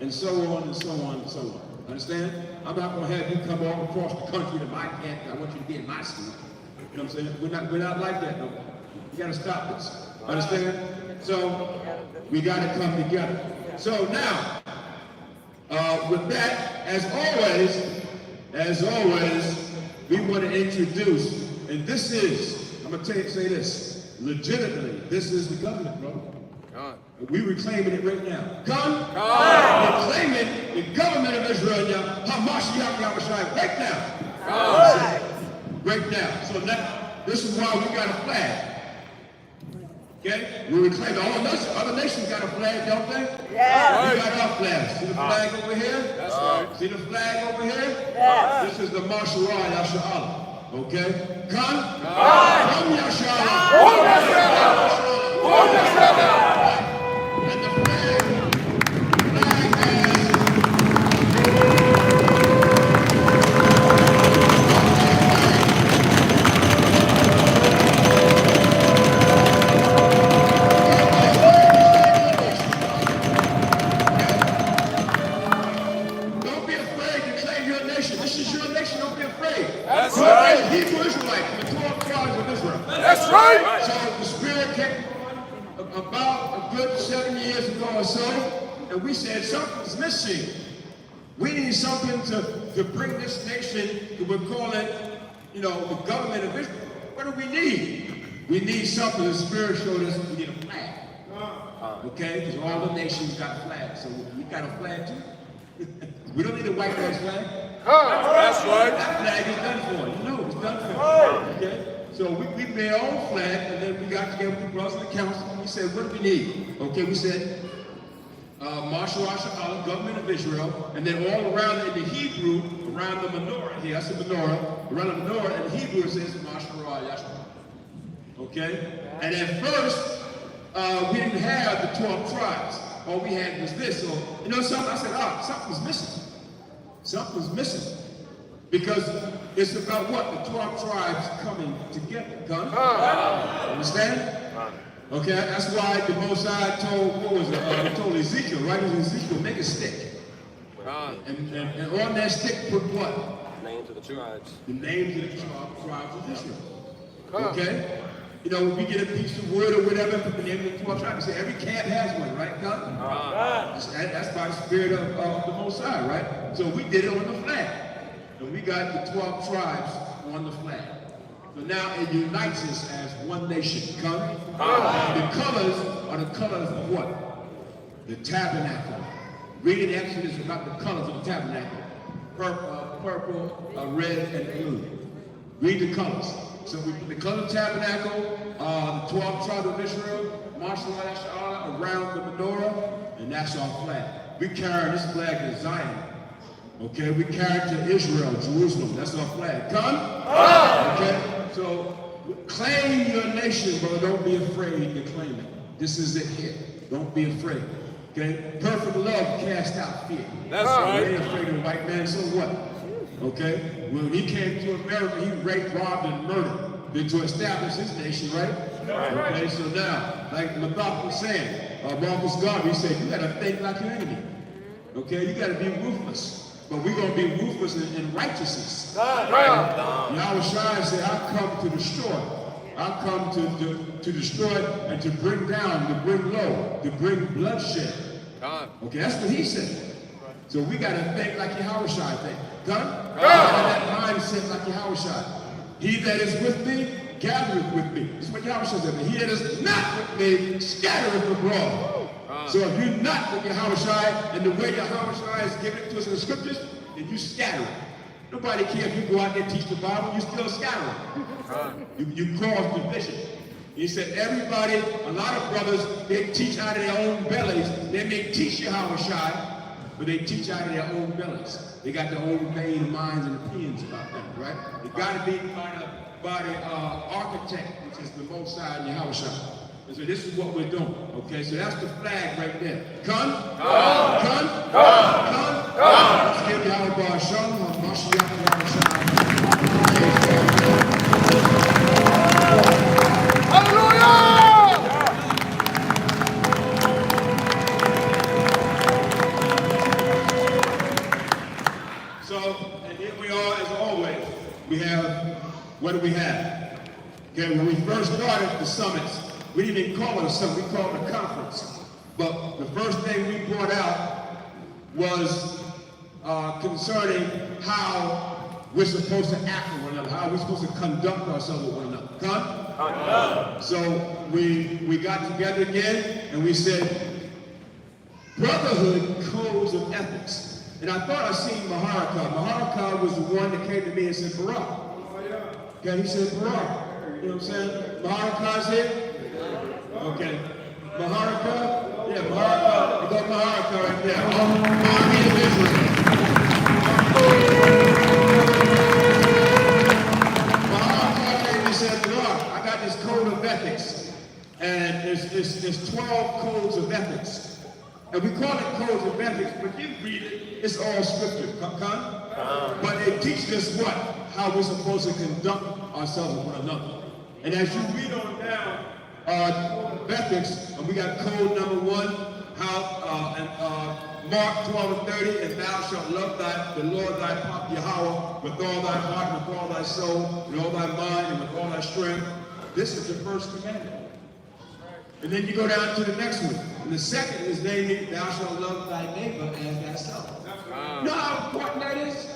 And so on and so on and so on. Understand? I'm not going to have you come all across the country to my camp. I want you to be in my school. You know what I'm saying? We're not like that no more. You got to stop this. Understand? So we got to come together. So now, with that, as always, we want to introduce, and this is, I'm going to say this, legitimately, this is the government, bro. We're reclaiming it right now. We're claiming the government of Israel now. Yahawah right now. Right now. So now, this is why we got a flag. Okay? We reclaim all other nations got a flag, don't they? Yeah. We got our flag. See the flag over here? That's right. See the flag over here? Yeah. This is the masharah, yasharahla. Okay? Come yasharahla. And the flag about a good 7 years ago or so, and we said something's missing. We need something to bring this nation to we're calling, the government of Israel. What do we need? We need something. The Spirit showed us we need a flag. Okay? Because all the nations got flags, so we got a flag too. We don't need a white man's flag. That's right. That flag is done for. It's done for. Okay? So we made our own flag, and then we got together with the brothers in the council, and we said, what do we need? Okay, we said, masharah, government of Israel, and then all around in the Hebrew, around the menorah here, that's the menorah, around the menorah in Hebrew it says masharah, yasharahla. Okay? And at first, we didn't have the 12 tribes. All we had was this. So, something, I said, something's missing. Something's missing. Because it's about what? The 12 tribes coming together. Understand? Okay, that's why the Most High told, told Ezekiel, right? Ezekiel, make a stick. And on that stick put what? Names of the tribes. The names of the tribes of Israel. Okay? When we get a piece of wood or whatever, put the name of the 12 tribes. Say every camp has one, right? That's by the Spirit of the Most High, right? So we did it on the flag. And we got the 12 tribes on the flag. So now it unites us as one nation. The colors are the colors of what? The tabernacle. Read in Exodus about the colors of the tabernacle. Purple, red, and blue. Read the colors. So we put the color of the tabernacle, the 12 tribes of Israel, masharah around the menorah, and that's our flag. We carry this flag to Zion. Okay, we carry it to Israel, Jerusalem. That's our flag. Okay, so claim your nation, but don't be afraid to claim it. This is it here. Don't be afraid. Okay, perfect love cast out fear. That's right. You ain't afraid of a white man, so what? Okay, when he came to America, he raped, robbed, and murdered to establish his nation, right? Okay, so now, like Mathaf was saying, Marcus Garvey said, you got to think like your enemy. Okay, you got to be ruthless. But we're going to be ruthless in righteousness. Yahushua said, I come to destroy. I come to destroy and to bring down, to bring low, to bring bloodshed. Okay, that's what he said. So we got to think like Yahushua think. That mindset like Yahushua. He that is with me, gathereth with me. This is what Yahushua said. He that is not with me, scattereth abroad. So if you're not with Yahushua and the way Yahushua has given it to us in the scriptures, then you scatter it. Nobody cares if you go out there and teach the Bible, you still scatter it. You cause division. He said everybody, a lot of brothers, they teach out of their own bellies. They may teach Yahushua, but they teach out of their own bellies. They got their own vain minds and opinions about that, right? It got to be by the architect, which is the Most High and Yahushua. And so this is what we're doing, okay? So that's the flag right there. Come. Let's give Yahawah Shalom, Hallelujah! So, and here we are as always. We have, what do we have? Okay, when we first started the summits, we didn't even call it a summit, we called it a conference. But the first thing we brought out was concerning how we're supposed to act with one another, how we're supposed to conduct ourselves with one another. So we got together again and we said, Brotherhood codes of ethics. And I thought I seen Maharaka. Maharaka was the one that came to me and said, Barak. Okay, he said, Barak. You know what I'm saying? Maharaka's here? Okay. Maharaka? Yeah, Maharaka. We got Maharaka right there. Army of Israel. Maharaka came and said, Barak, I got this code of ethics. And there's 12 codes of ethics. And we call it codes of ethics, but you read it, it's all scripture. But it teaches us what? How we're supposed to conduct ourselves with one another. And as you read on down, ethics, we got code number 1, Mark 12:30, and thou shalt love the Lord thy Yahawah with all thy heart, with all thy soul, with all thy mind, and with all thy strength. This is the first commandment. And then you go down to the next one. And the second is namely, thou shalt love thy neighbor as thyself. You know how important that is?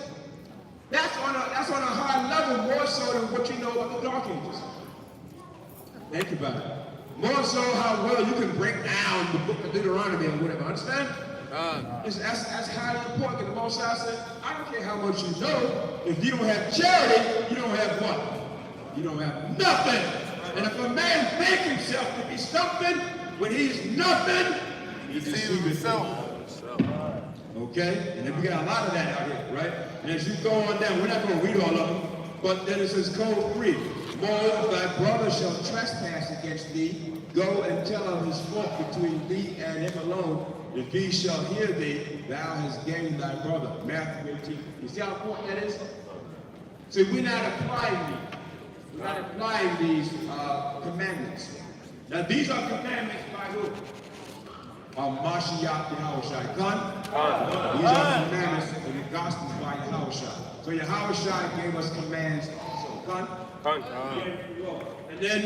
That's on a high level, more so than what you know about the Dark Ages. Think about it. More so how well you can break down the book of Deuteronomy or whatever. Understand? That's highly important. The Most High said, I don't care how much you know, if you don't have charity, you don't have what? You don't have nothing. And if a man think himself to be something when he's nothing, he deceives himself. Okay? And then we got a lot of that out here, right? And as you go on down, we're not going to read all of them, but then it says code 3. Moreover, if thy brother shall trespass against thee, go and tell of his fault between thee and him alone. If he shall hear thee, thou hast gained thy brother. Matthew 18. You see how important that is? See, we're not applying these. We're not applying these commandments. Now, these are commandments by who? Mashiach Yahawashi. These are commandments in the Gospels by Yahawashi. So Yahawashi gave us commands also. And then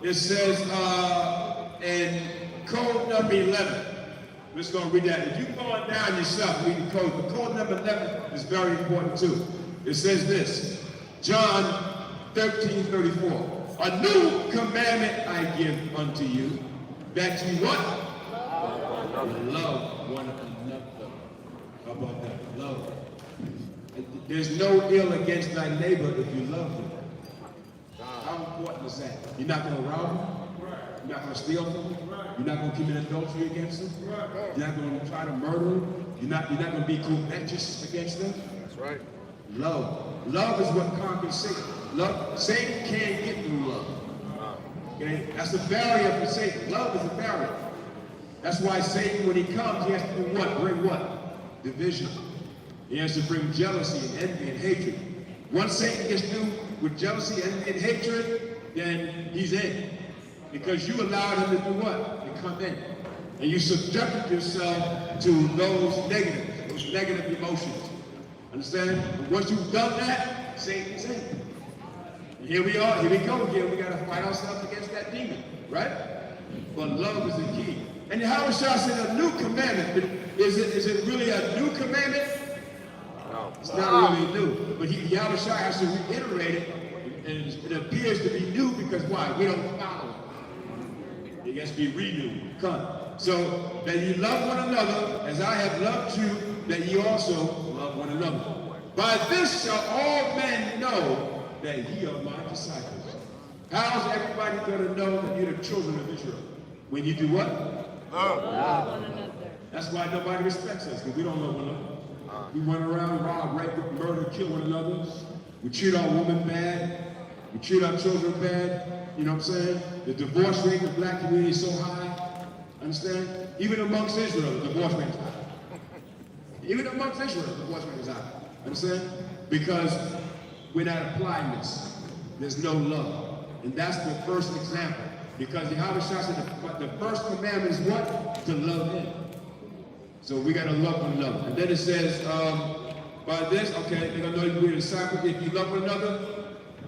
it says in code number 11. We're just going to read that. If you're going down yourself, read the code. But code number 11 is very important too. It says this, John 13:34. A new commandment I give unto you, that you what? Love one another. How about that? Love. There's no ill against thy neighbor if you love him. How important is that? You're not going to rob him. You're not going to steal from him. You're not going to commit adultery against him. You're not going to try to murder him. You're not going to be covetous against them. That's right. Love. Love is what conquers Satan. Love. Satan can't get through love. Okay? That's a barrier for Satan. Love is a barrier. That's why Satan, when he comes, he has to do what? Bring what? Division. He has to bring jealousy and envy and hatred. Once Satan gets through with jealousy, envy, and hatred, then he's in. Because you allowed him to do what? To come in. And you subjected yourself to those negative emotions. Understand? And once you've done that, Satan's in. And here we are, here we go again. We got to fight ourselves against that demon, right? But love is the key. And Yahawashi said a new commandment. But is it really a new commandment? No. It's not really new. But Yahawashi has to reiterate it. And it appears to be new because why? We don't follow it. It has to be renewed. Come. So that you love one another as I have loved you, that you also love one another. By this shall all men know that ye are my disciples. How's everybody going to know that you're the children of Israel? When you do what? Love one another. That's why nobody respects us, because we don't love one another. We run around, rob, rape, murder, kill one another. We treat our women bad. We treat our children bad. You know what I'm saying? The divorce rate in the black community is so high. Understand? Even amongst Israel, the divorce rate is high. Even amongst Israel, the divorce rate is high. Understand? Because we're not applying this. There's no love. And that's the first example. Because Yahawashi said the first commandment is what? To love him. So we got to love one another. And then it says, by this, okay, they're going to know you're a disciple if you love one another.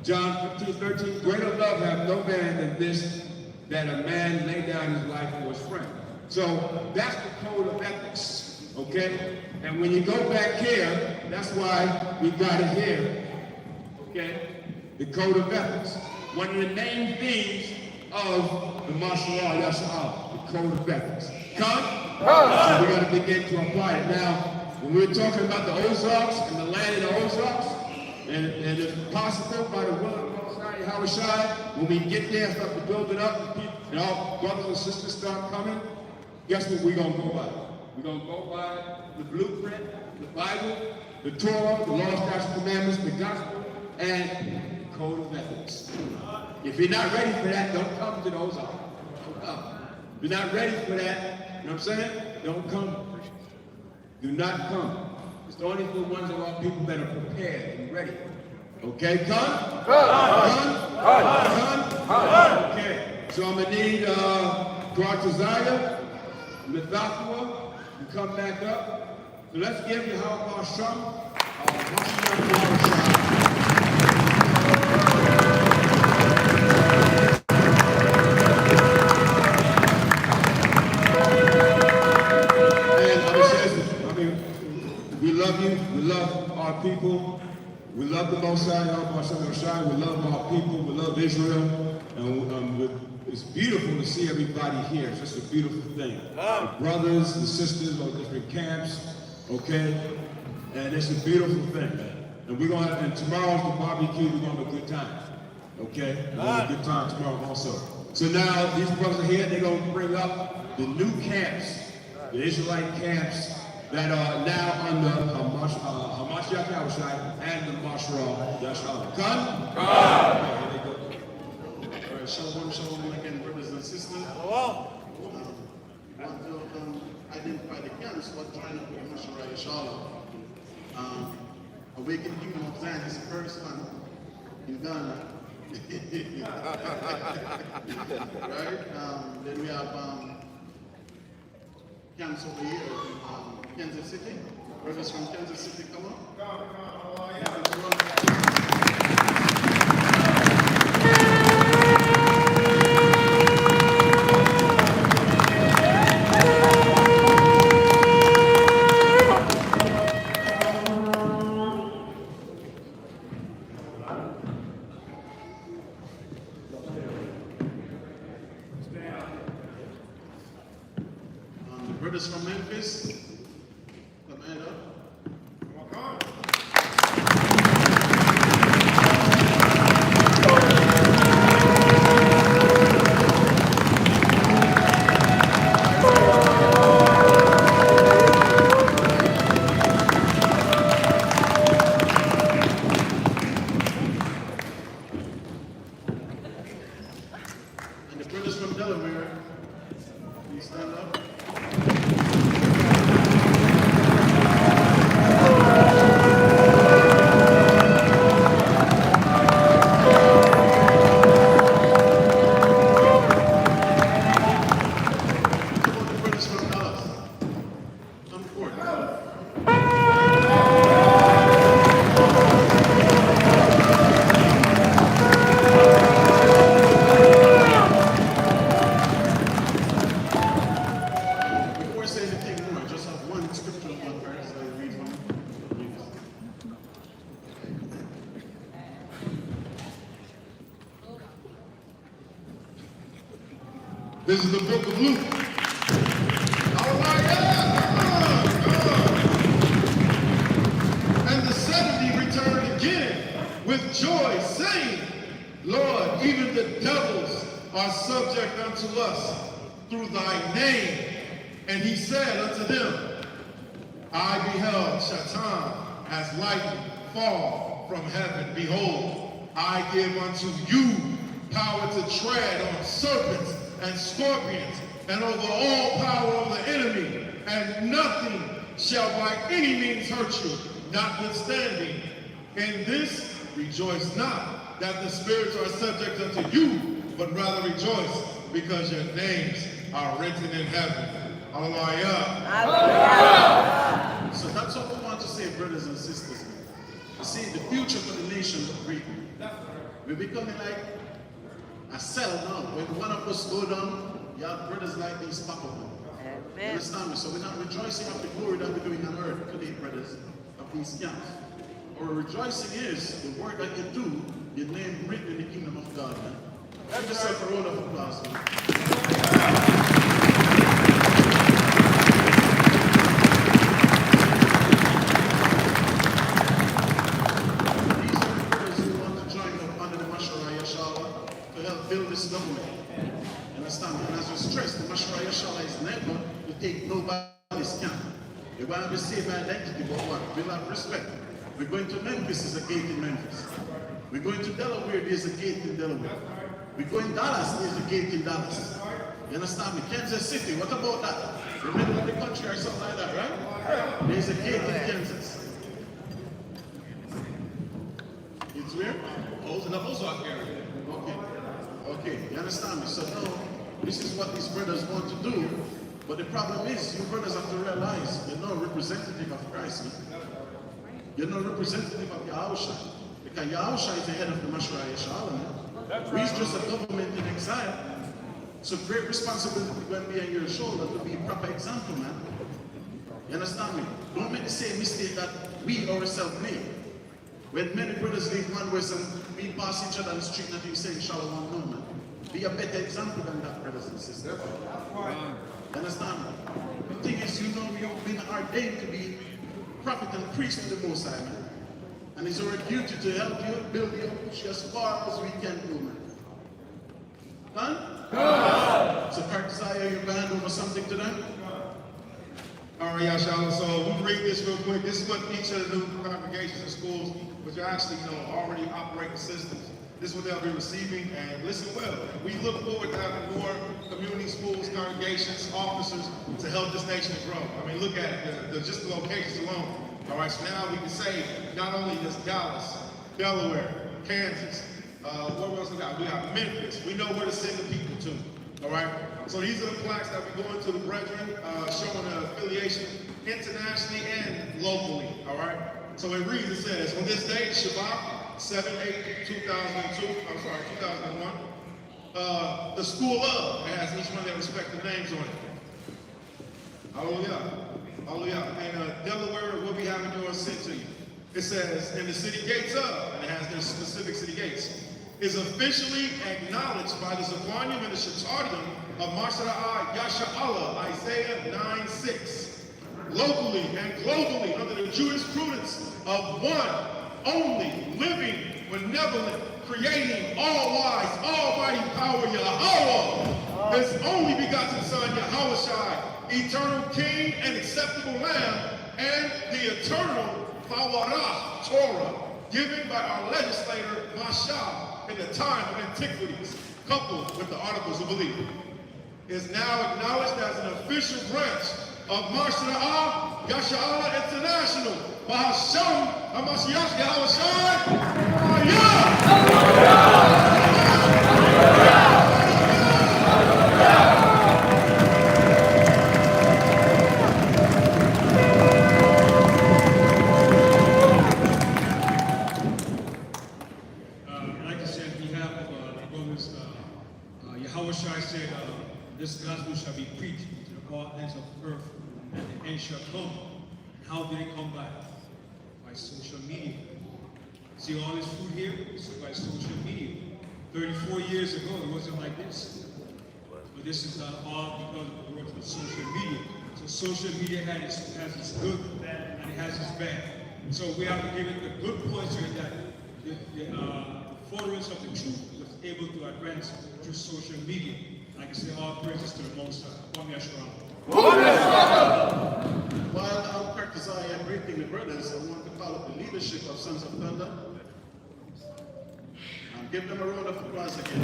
John 15:13, greater love have no man than this, that a man lay down his life for his friend. So that's the code of ethics, okay? And when you go back here, that's why we got it here, okay? The code of ethics. One of the main themes of the masharah, yasharahla, the code of ethics. Come? So we got to begin to apply it. Now, when we're talking about the Ozarks and the land of the Ozarks, and if possible, by the will of the Most High, Yahawashi, when we get there, start to build it up, and our brothers and sisters start coming, guess what we're going to go by? We're going to go by the blueprint, the Bible, the Torah, the law, statutes, commandments, the gospel, and the code of ethics. If you're not ready for that, don't come to those. Don't come. If you're not ready for that, you know what I'm saying? Don't come. Do not come. It's only for the ones of our people that are prepared and ready. Okay, come? Come? Okay. So I'm going to need Gofundme, Methapua, to come back up. So let's give YAHAWAH Sham. our people. We love the Most High, we love our people, we love Israel, and it's beautiful to see everybody here. It's just a beautiful thing. The brothers, the sisters on different camps, okay? And it's a beautiful thing. And we're gonna, and tomorrow's the barbecue, we're gonna have a good time, okay? We're gonna have a good time tomorrow also. So now, these brothers are here, they're gonna bring up the new camps, the Israelite camps, that are now under Hamash Yahawaah and the masharah, yasharahla. Come? All right, shalom again, brothers and sisters. Want to identify the camps, what trying to put masharah, yasharahla. Awakened Kingdom of Zion is the first one in Ghana. Right? Then we have camps over here in Kansas City. Brothers from Kansas City, come on. Brothers from Memphis, come head up. And the brothers from Delaware, please stand up. This is the book of Luke. All right, And the 70 returned again with joy, saying, Lord, even the devils are subject unto us through thy name. And he said unto them, I beheld Satan as lightning fall from heaven. Behold, I give unto you power to tread on serpents and scorpions, and over all power of the enemy, and nothing shall by any means hurt you. Notwithstanding, in this rejoice not that the spirits are subject unto you, but rather rejoice because your names are written in heaven. Hallelujah. Hallelujah. So that's what we want to say, brothers and sisters. You see, the future for the nation of Britain, we're becoming like a cell now. When one of us go down, you have brothers like these pop up. You understand me? So we're not rejoicing of the glory that we're doing on earth today, brothers, of these camps. Our rejoicing is the work that you do, your name written in the kingdom of God. Man. Give yourself a round of applause, man. These are the brothers who want to join up under the masharah, yasharahla, to help build this government. Understand? And as we stress, the masharah, yasharahla is never to take nobody's camp. They want to be saved by identity, but what? We'll have respect. We're going to Memphis, there's a gate in Memphis. We're going to Delaware, there's a gate in Delaware. We're going to Dallas, there's a gate in Dallas. You understand me? Kansas City, what about that? The middle of the country or something like that, right? There's a gate in Kansas. It's where? Oh, in the Ozark area. Okay, you understand me? So now, this is what these brothers want to do. But the problem is, you brothers have to realize you're not representative of Christ. Man. You're not representative of Yahawaah. Because Yahawaah is the head of the masharah, yasharahla. He's just a government in exile. So great responsibility going to be on your shoulder to be a proper example, man. You understand me? Don't make the same mistake that we ourselves made. When many brothers leave one way, we pass each other on the street and you saying shalom, no man. Be a better example than that, brothers and sisters. You understand me? The thing is, you know, we have been ordained to be prophet and priest of the Most High, man. And it's our duty to help you, build you, push you as far as we can do, man. Done? So, Isaiah, you hand over something to them? All right, yasharahla. So we read this real quick. This is what each of the new congregations and schools, which are actually, already operating systems. This is what they'll be receiving, and listen well. We look forward to having more community schools, congregations, officers to help this nation grow. I mean, look at it, just the locations alone. All right, so now we can say not only just Dallas, Delaware, Kansas, what else we got? We got Memphis. We know where to send the people to. All right. So these are the plaques that we go into the brethren, showing the affiliation internationally and locally. All right. So it reads, it says, on this day, Shabbat, 2001, the school of, it has each one of their respective names on it. Hallelujah. Hallelujah. And Delaware will be having yours sent to you. It says, and the city gates of, and it has their specific city gates, is officially acknowledged by the Zephaniah and the Shetarium of masharah yasharahla, Isaiah 9:6. Locally and globally under the jurisprudence of one only, living, benevolent, creating, all-wise, almighty power, YAHAWAH, his only begotten Son, YAHAWAH, eternal King and acceptable Lamb, and the eternal Torah, given by our legislator, masharah, in the time of antiquities, coupled with the Articles of Belief, is now acknowledged as an official branch of masharah yasharahla International. Bahasham, Hamashiach, Like I said, on behalf of the brothers, YAHAWAH said, this gospel shall be preached to the four ends of earth, and the end shall come. How did it come by? By social media. See all this food here? It's by social media. 34 years ago, it wasn't like this. But this is all because of the growth of social media. So social media has its good and it has its bad. So we have to give it the good points here that the furtherance of the truth was able to advance through social media. Like I say, all praises to the Most High. While I'll practice I am greeting the brothers, I want to call up the leadership of Sons of Thunder and give them a round of applause again.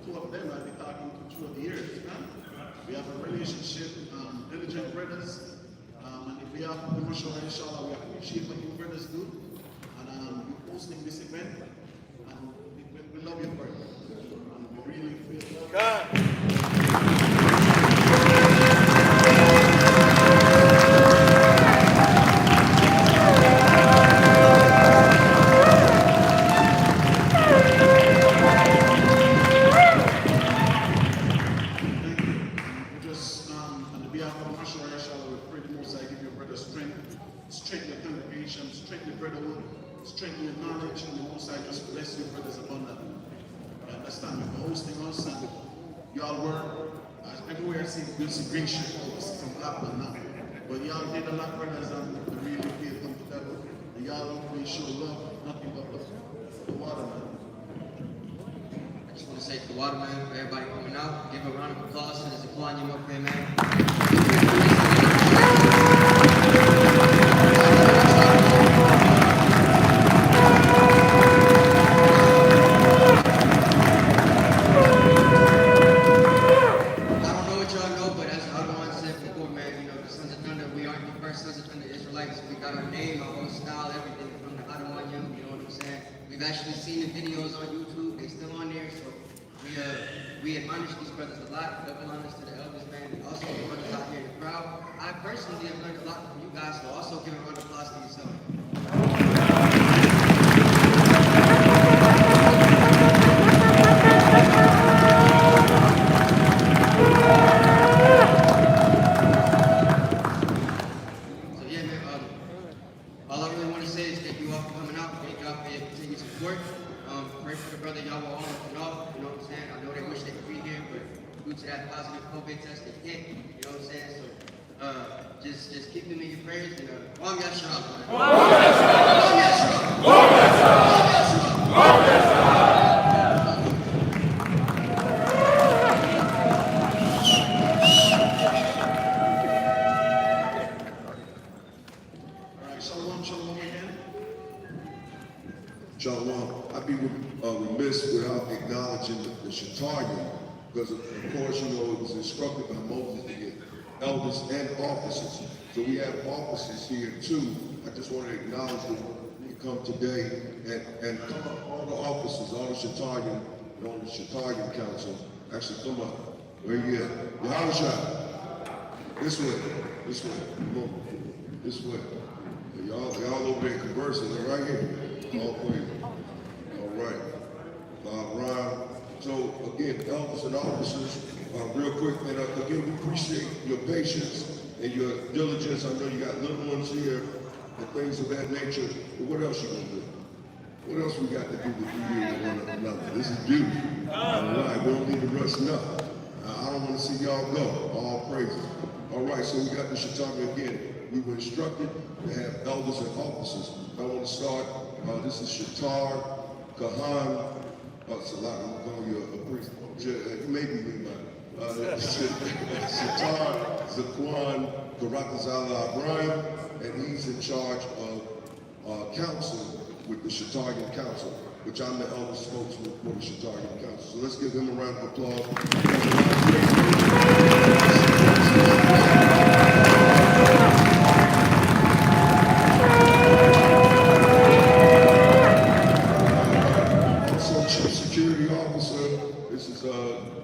Two of them I've been talking to through the years. We have a relationship, diligent brothers, and if we have the masharah, inshallah, we appreciate what you brothers do, and you're hosting this event, and we love you for it, and we really feel strengthen the congregation, strengthen the brotherhood, strengthen your knowledge, and the Most High just bless you brothers abundantly. You understand? For hosting us, and y'all work everywhere. I see green shirts from Blackman now, but y'all did a lot, brothers, and we really feel come together. And y'all don't really show love, nothing but the waterman. I just want to say to the waterman, for everybody coming out, give a round of applause to the Zephaniah up there, man. Sons of Thunder. We aren't the first Sons of Thunder Israelites. We got our name, our own style, everything from the Adonai, you know what I'm saying? We've actually seen the videos on YouTube. They're still on there, so we admonish these brothers a lot. Double honors to the elders, man, and also the brothers out here in the crowd. I personally have learned a lot from you guys, so also give a round of applause to yourself. So yeah, man, all I really want to say is thank you all for coming out. Thank y'all for your continued support. Pray for the brother YAHAWAH and all, you know what I'm saying? I know they wish they could be here, but due to that positive COVID test, they can't, you know what I'm saying? So just keep them in your prayers and yasharahla. Shalom. I'd be remiss without acknowledging the Shatarian, because of course, you know, it was instructed by Moses to get elders and officers. So we have officers here too. I just want to acknowledge that we come today and come up, all the officers, all the Shatarian, all the Shatarian council, actually come up. Where you at? YAHAWAH. This way. Come on. This way. Y'all over there conversing. They're right here. All praise. All right. Ron. So again, elders and officers, real quick, and again, we appreciate your patience and your diligence. I know you got little ones here and things of that nature. But what else you gonna do? What else we got to do with you and one another? This is beauty. All right, we don't need to rush nothing. I don't want to see y'all go. All praises. All right, so we got the Shatari again. We were instructed to have elders and officers. I want to start. This is Shatar, Kahan. It's a lot. I'm calling you a priest. Maybe we might. Shatar, Zaquan, Karatazala Abraham, and he's in charge of counsel with the Shatarian Council, which I'm the elder spokesman for the Shatarian Council. So let's give him a round of applause.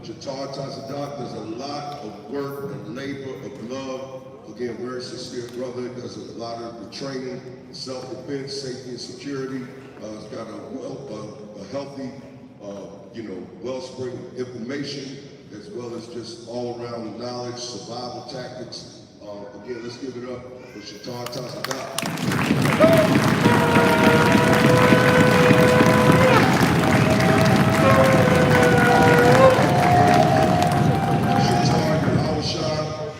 Jatar Tazadak does a lot of work and labor of love. Again, very sincere brother, does a lot of the training, self-defense, safety and security. He's got a healthy, wellspring of information, as well as just all-around knowledge, survival tactics. Again, let's give it up for Jatar Tazadak.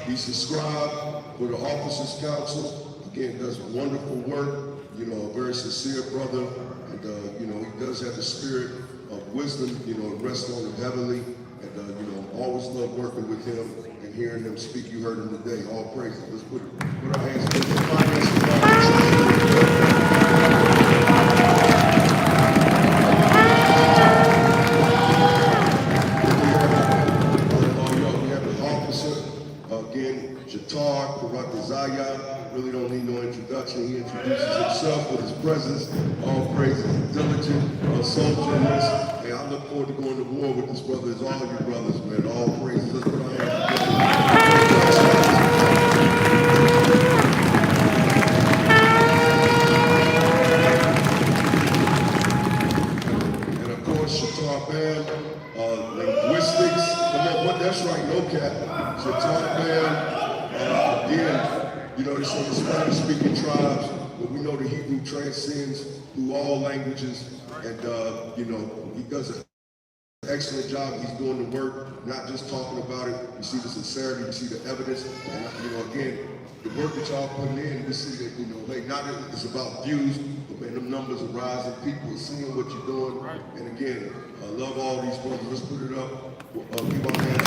He's the scribe for the Officers Council. Again, does wonderful work. You know, a very sincere brother. And, he does have the spirit of wisdom, rest on him heavily. And, always love working with him and hearing him speak. You heard him today. All praises. Let's put our hands together. Again, Jatar Karatazaya, really don't need no introduction. He introduces himself with his presence. All praises, diligent, soldierless. Hey, I look forward to going to war with this brother. It's all you brothers, man. All praises. Let's put our hands together. And of course, Shatar Bam, linguistics. Come on, that's right, no cap. Shatar Bam. Again, they say the Spanish-speaking tribes, but we know the Hebrew transcends through all languages, and he does an excellent job. He's doing the work, not just talking about it. You see the sincerity, you see the evidence, and again, the work that y'all putting in, we see that not that it's about views, but man, them numbers are rising. People are seeing what you're doing, and again, I love all these brothers. Let's put it up. Give our hands.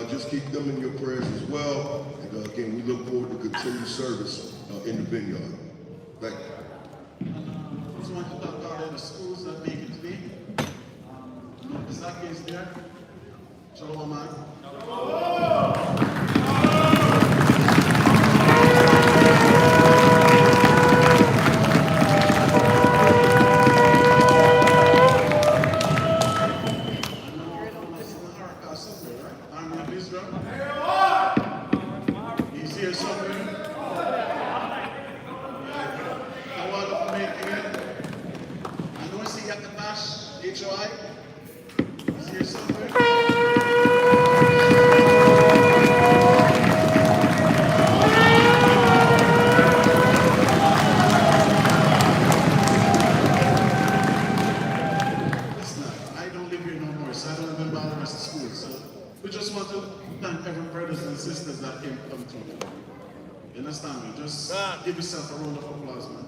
Just keep them in your prayers as well. And again, we look forward to continued service in in the vineyard. Thank you. I just want to thank all of the schools that make it today. Zaki is there. Shalom, man. Army of Israel. He's here somewhere. I want to make it. I know I see Yakatash, HOI. He's here somewhere. I don't live here no more, so I don't remember all the rest of school. So we just want to thank every brothers and sisters that came come through. You understand me? Just give yourself a round of applause, man.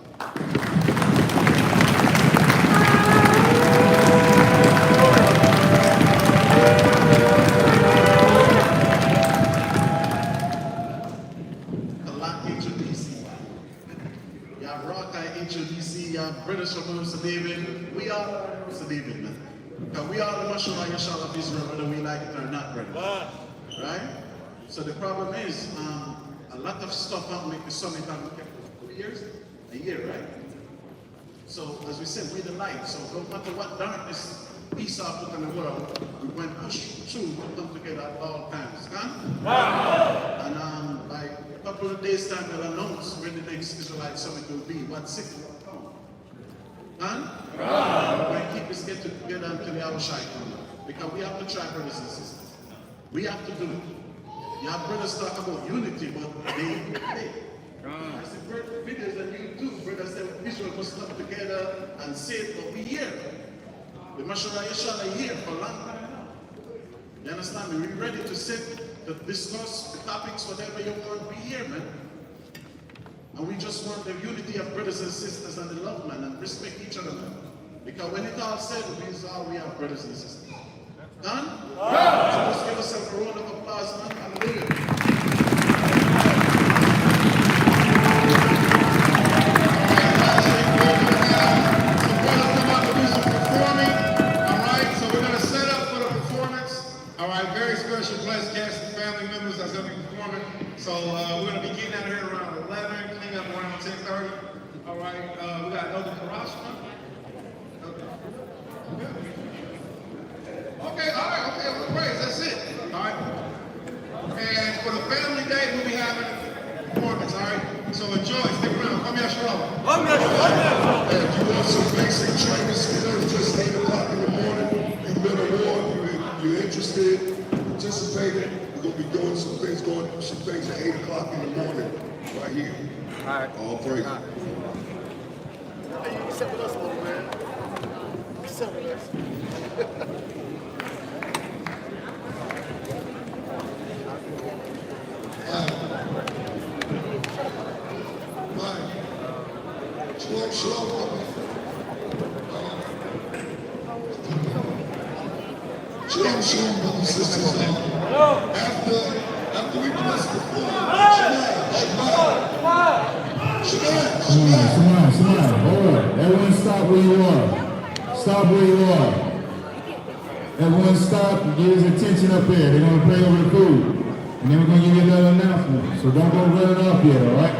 British from Mr. David, we are Mr. David, man. Because we are the masharah, yasharahla of Israel, whether we like it or not, brother. Right? So the problem is, a lot of stuff happened with the summit and kept for 2 years, a year, right? So as we said, we're the light. So no matter what darkness peace are put in the world, we went push through, we come together at all times. And by a couple of days' time, we'll announce when the next Israelite summit will be, what city, what town. And we're going to keep this get together until YAHAWAH come. Because we have to try, brothers and sisters. We have to do it. You have brothers talk about unity, but they I see videos on YouTube, brothers say Israel must come together and say it, but we here. The masharah yasharahla here for a long time now. You understand me? We're ready to sit, to discuss the topics, whatever you want, be here, man. And we just want the unity of brothers and sisters and the love, man, and respect each other, man. Because when it's all said, we have brothers and sisters. Done? So just give yourself a round of applause, man. Hallelujah. Special blessed guests and family members that's going to be performing. So we're going to be getting out of here around 11, cleaning up around 10:30. All right, we got Elder Karash. Okay, all right, okay, well, praise, that's it. All right. And for the family day, we'll be having performance, all right? So enjoy, stick around. Come here, Shalom. If you want some basic training skills, just 8 o'clock in the morning, you've been a war, you're interested, participating. We're going to be doing some things at 8 o'clock in the morning, right here. All right. All praise. Hey, you can sit with us a little, man. You can sit with us. Shalom, shalom. Shalom, shalom, brothers and sisters. After we bless the floor, Smile. Hold on. Everyone stop where you are. Stop where you are. Everyone stop and get his attention up here. They're going to pray over the food. And then we're going to give you another announcement. So don't go running off yet, all right?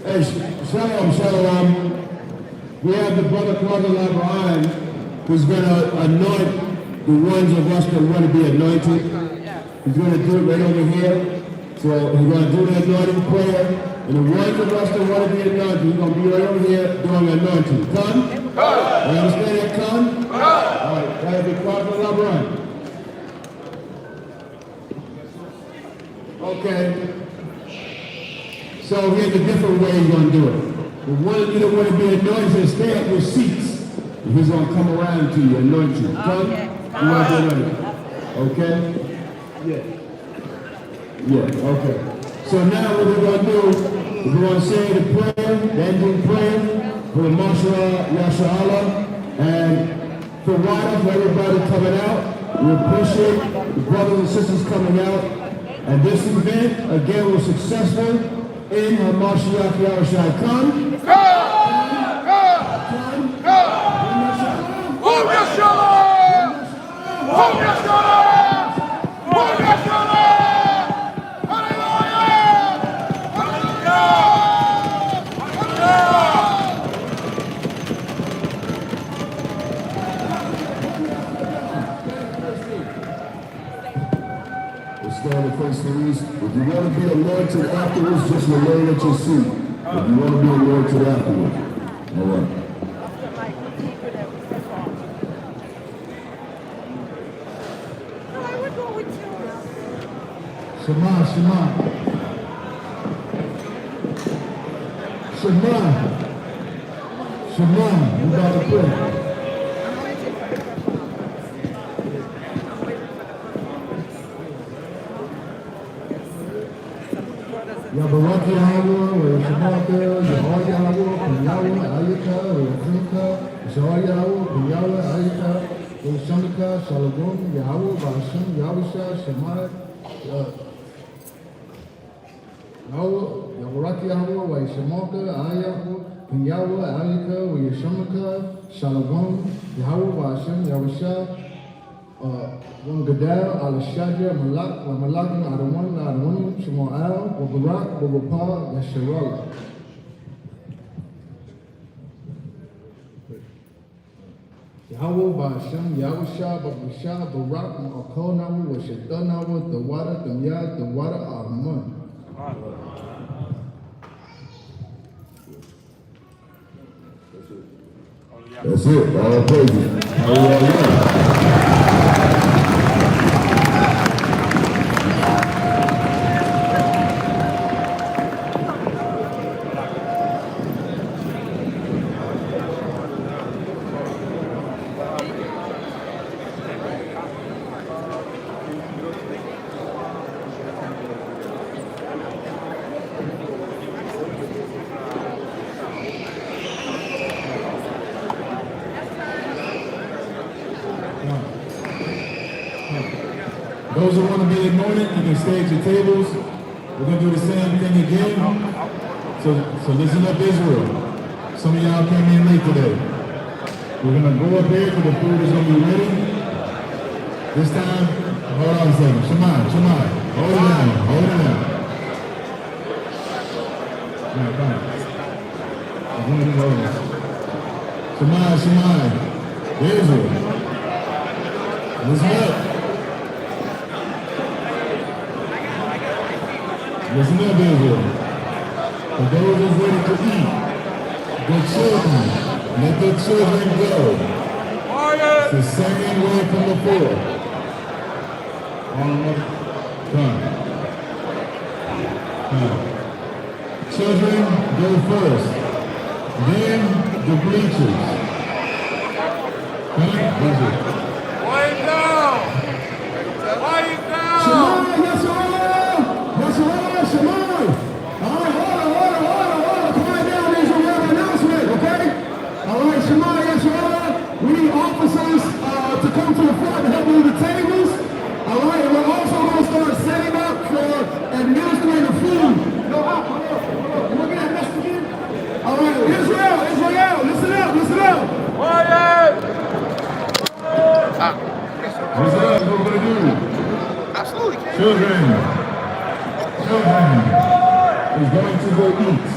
Hey, shalom. We have the brother Brian who's going to anoint the ones of us that want to be anointed. He's going to do it right over here. So he's going to do the anointing prayer. And the ones of us that want to be anointed, he's going to be right over here doing the anointing. Come? You understand that, come? All right, that'll be Brother Brian. Okay. So here's the different way he's going to do it. The one of you that want to be anointed, stay at your seats. And he's going to come around to you, anoint you. Come? You want to be anointed? Okay? Yeah, okay. So now what we're going to do, we're going to say the prayer, the ending prayer for the masharah, yasharahla, and provider for everybody coming out. We appreciate the brothers and sisters coming out. And this event, again, was successful in Hamashiach Yahushua. Come. Stand and face the east. If you want to be anointed afterwards, just remain at your seat. If you want to be anointed afterwards. All right. Shema, Shema. Shema. Shema. You got to pray. Yahawaah, Yahawaah, Yahawaah, Yahawaah, Ayika, Yahawaah, Yahawaah, Yahawaah, Ayika, Shamika, Shalom, Yahawaah, Bashim, Yahushua, Shema, Yahawaah, Yahawaah, Shemaka, Ayahu, Yahawaah, Ayika, Yashamika, Shalom, Yahawaah, Bashim, Yahushua, Gadal, Al-Shadja, Malak, Malakim, Adawan, Shemuel, Barak, Babapa, Yasharahla. Yahawah, Ba'ashem, Yahusha, Babusha, Barak, Ma'akonawu, Washadanawu, the water, the water, Ahman. That's it. All praises. Hallelujah. Those who want to be anointed, you can stay at your tables. We're going to do the same thing again. So listen up, Israel. Some of y'all came in late today. We're going to go up there, the food is going to be ready. This time, hold on a second. Shema. Hold it down. Shema. Israel. Listen up. Listen up, Israel. For those who's ready to eat, the children, let the children go. It's the same word from before. Come. Children, go first. Then the bleachers. Come. Quiet down! Quiet down! Shema, Yasharahla, Shema. All right, hold on. Quiet down, Israel. We have an announcement, okay? All right, Shema, Yasharahla. We need officers to come to the front to help move the tables. All right, and we're also going to start setting up for administering the food. No, hold up. You looking at this again? All right, Israel, listen up. Quiet! What's up? What we're going to do? Absolutely. Children is going to go eat.